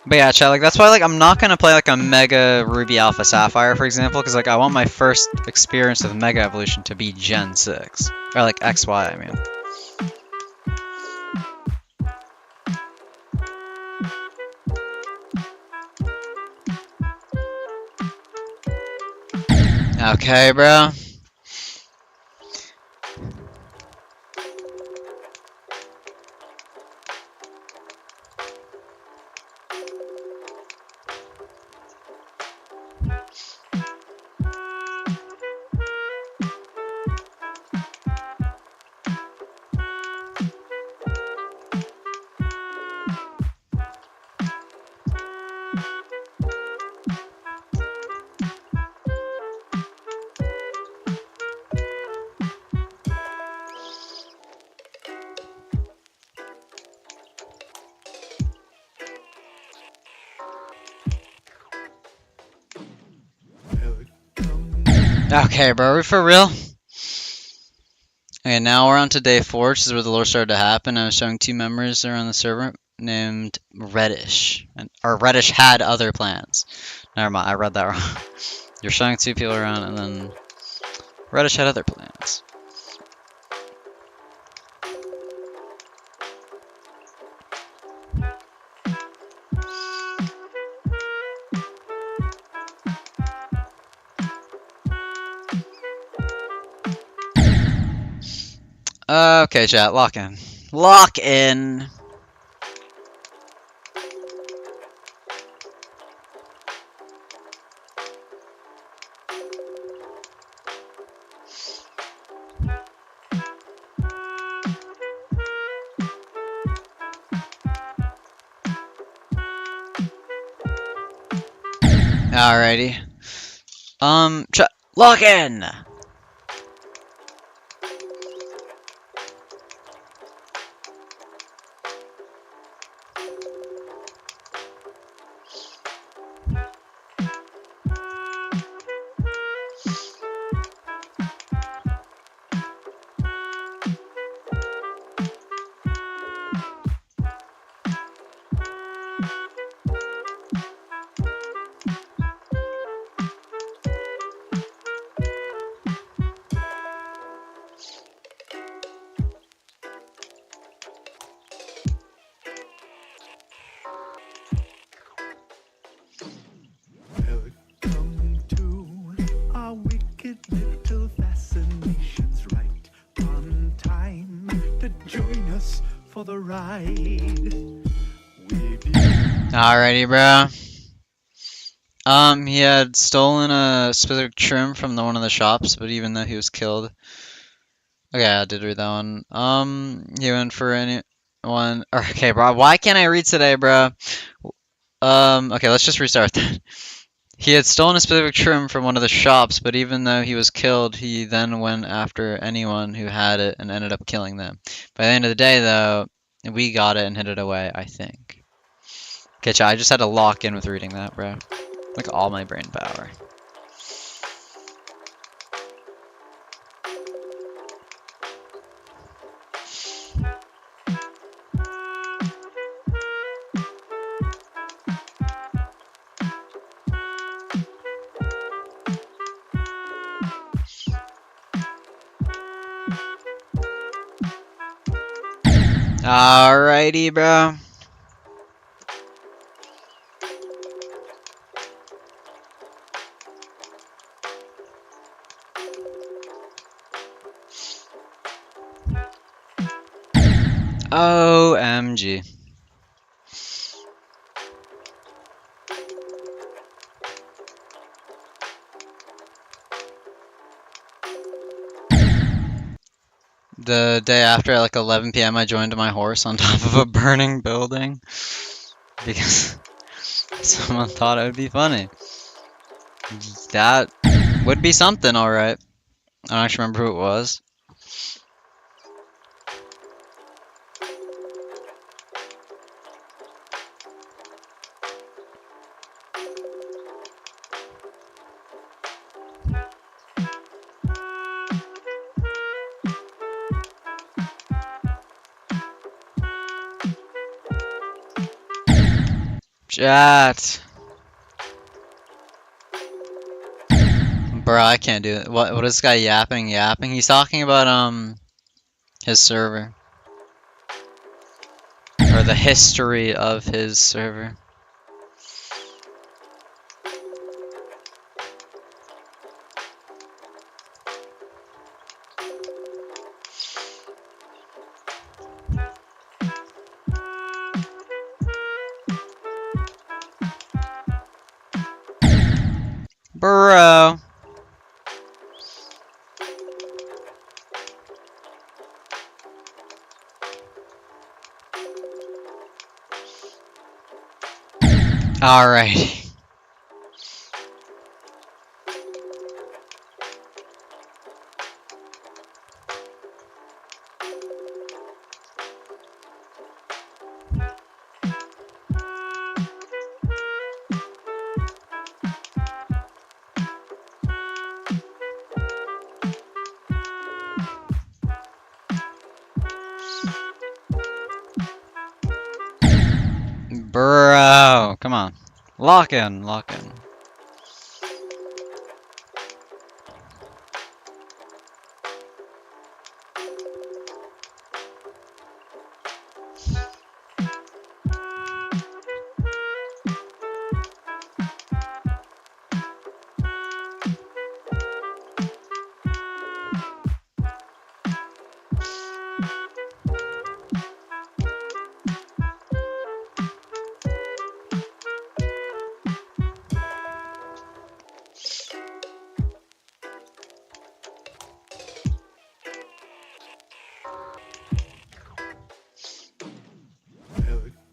But yeah, chat, like, that's why, like, I'm not gonna play, like, a Mega Ruby Alpha Sapphire, for example, because, like, I want my first experience of Mega Evolution to be Gen 6. Or, like, XY, I mean. Okay, bro. Okay, bro, are we for real? Okay, now we're on to day 4, which is where the lore started to happen. I was showing 2 members around the server named Reddish. Or Reddish had other plans. Never mind, I read that wrong. You're showing 2 people around, and then Reddish had other plans. Okay, chat, lock in. Lock in! Alrighty. Chat, lock in! Welcome to our wicked little fascinations, right on time to join us for the ride. Alrighty, bro. He had stolen a specific trim from one of the shops, but even though he was killed Okay, I did read that one. He went for anyone. Okay, bro. Why can't I read today, bro? Okay, let's just restart that. He had stolen a specific trim from one of the shops, but even though he was killed, he then went after anyone who had it and ended up killing them. By the end of the day, though, we got it and hid it away, I think. Okay, chat, I just had to lock in with reading that, bro. Like all my brain power. Alrighty, bro. OMG. The day after, at like 11 p.m., I joined my horse on top of a burning building because someone thought it would be funny. That would be something, alright. I don't actually remember who it was. Chat. Bro, I can't do it. What is this guy yapping? He's talking about his server. Or the history of his server. Bro. Alright. Bro, come on. Lock in, lock in.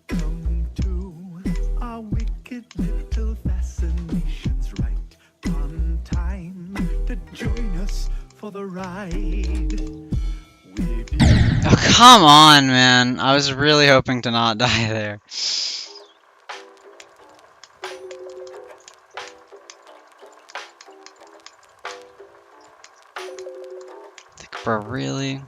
Welcome to our wicked little fascinations, right on time to join us for the ride. With you. Oh, come on, man. I was really hoping to not die there. Like, bro, really?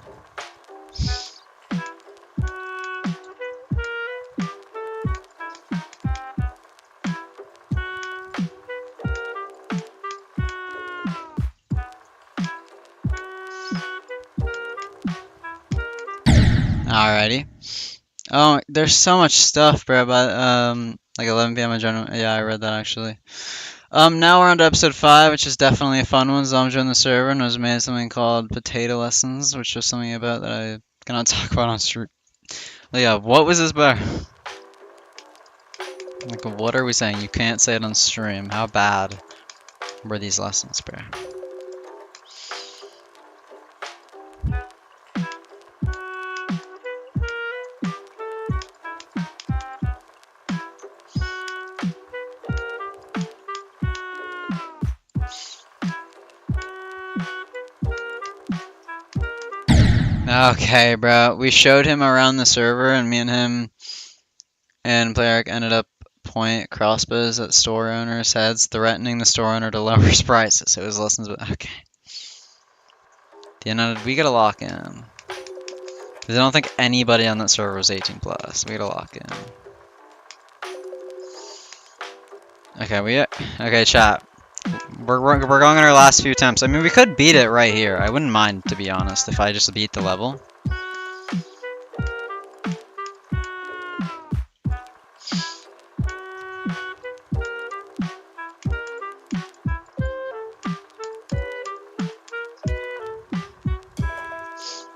Alrighty. Oh, there's so much stuff, bro. But like 11 p.m. I joined. Yeah, I read that actually. Now we're on to episode 5, which is definitely a fun one. Zom joined the server and was made something called Potato Lessons, which was something about that I cannot talk about on stream. Yeah, what was this about? Like, what are we saying? You can't say it on stream. How bad were these lessons, bro? Okay, bro. We showed him around the server, and me and him and Player ended up pointing crossbows at store owners' heads, threatening the store owner to lower his prices. So his lessons. Okay. We gotta lock in. Because I don't think anybody on that server was 18 plus. We gotta lock in. Okay, chat. We're going on our last few attempts. I mean, we could beat it right here. I wouldn't mind, to be honest, if I just beat the level.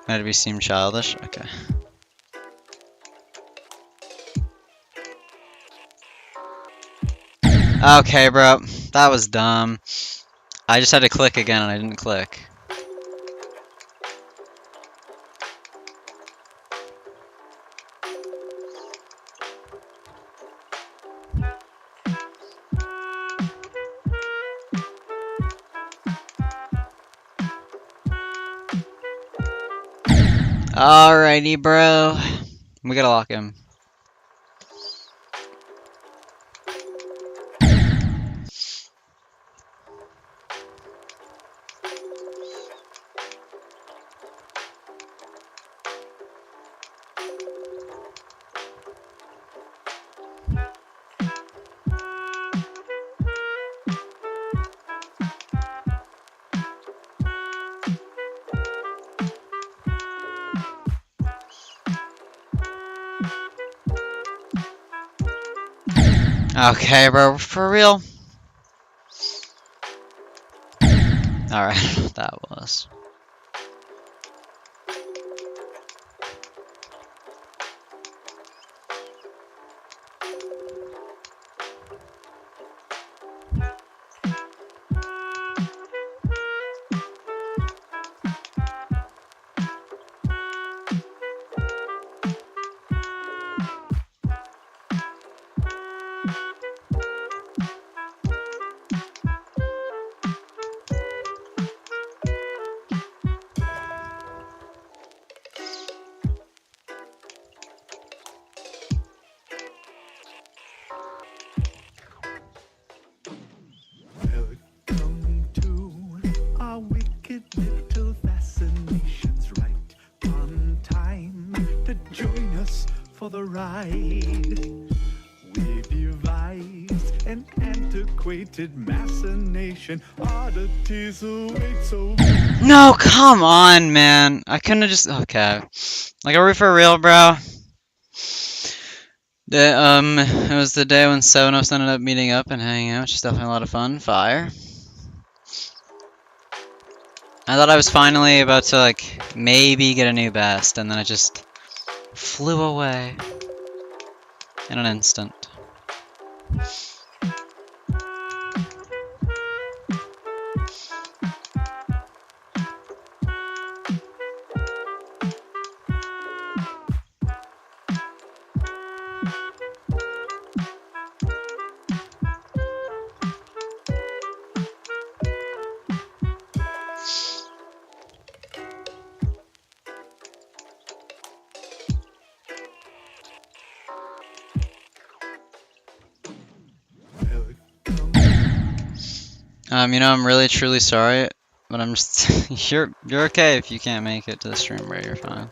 Might we seem childish? Okay. Okay, bro. That was dumb. I just had to click again and I didn't click. Alrighty, bro. We gotta lock him. Okay, bro, for real? Alright, what that was. Welcome to our wicked little fascinations, right on time to join us for the ride. We devised an antiquated machination, oddities await so. No, come on, man. I couldn't have just. Okay. Like, are we for real, bro? It was the day when 7 of us ended up meeting up and hanging out, which is definitely a lot of fun. Fire. I thought I was finally about to, like, maybe get a new best, and then it just flew away in an instant. I'm really truly sorry, but I'm just you're okay if you can't make it to the stream, bro. You're fine.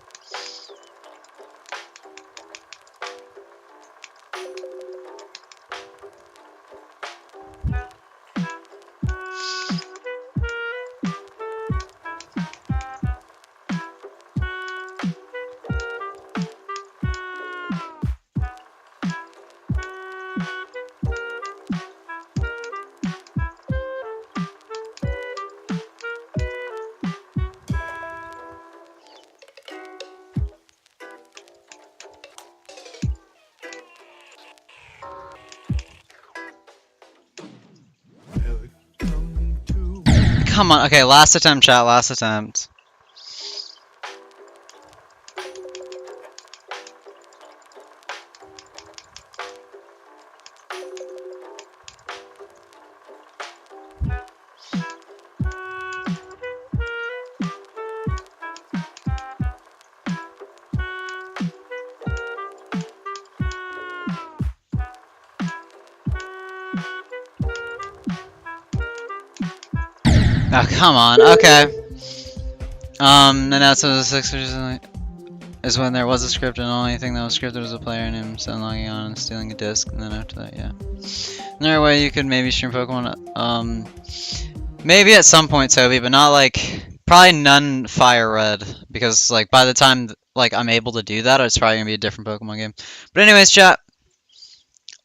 Come on, okay, last attempt, chat, last attempt. Oh, come on. Okay. And that's the six is when there was a script and the only thing that was scripted was a player and him logging on and stealing a disc, and then after that, yeah. Another way you could maybe stream Pokemon, maybe at some point, Toby, but not like, probably none Fire Red, because like by the time like I'm able to do that, it's probably gonna be a different Pokemon game. But anyways, chat.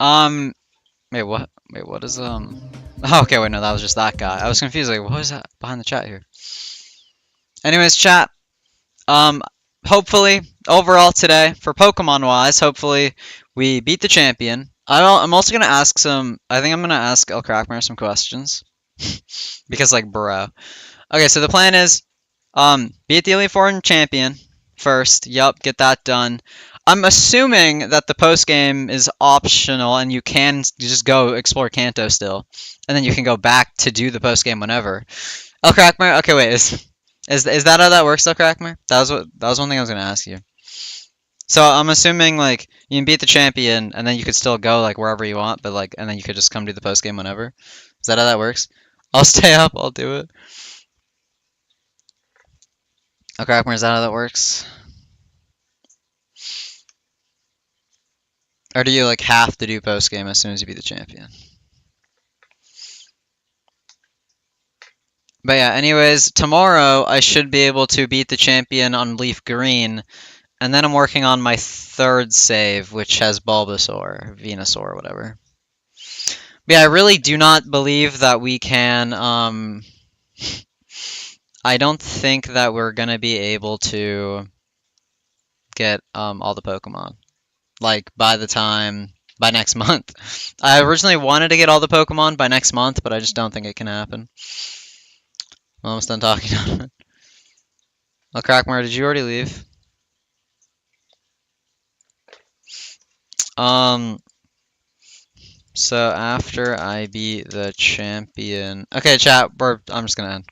Wait, what? Wait, what is Oh, okay, wait, no, that was just that guy. I was confused. Like, what was that behind the chat here? Anyways, chat. Um, hopefully, overall today, for Pokemon-wise, hopefully we beat the champion. I'm also gonna ask some. I think I'm gonna ask El Crackmare some questions because, like, bro. Okay, so the plan is, beat the Elite Four and champion first. Yup, get that done. I'm assuming that the post game is optional and you can just go explore Kanto still, and then you can go back to do the post game whenever. El Crackmare. Okay, wait. Is that how that works, El Crackmare? That was one thing I was gonna ask you. So I'm assuming like you can beat the champion and then you could still go like wherever you want, but like and then you could just come do the post game whenever. Is that how that works? I'll stay up. I'll do it. El Crackmare, is that how that works? Or do you like have to do post game as soon as you beat the champion? But yeah, anyways, tomorrow I should be able to beat the champion on Leaf Green, and then I'm working on my third save, which has Bulbasaur, Venusaur, whatever. But yeah, I really do not believe that we can, I don't think that we're gonna be able to get, all the Pokemon. Like, by next month. I originally wanted to get all the Pokemon by next month, but I just don't think it can happen. I'm almost done talking on it. Well, Crackmore, did you already leave? So after I beat the champion... Okay, chat, I'm just gonna end.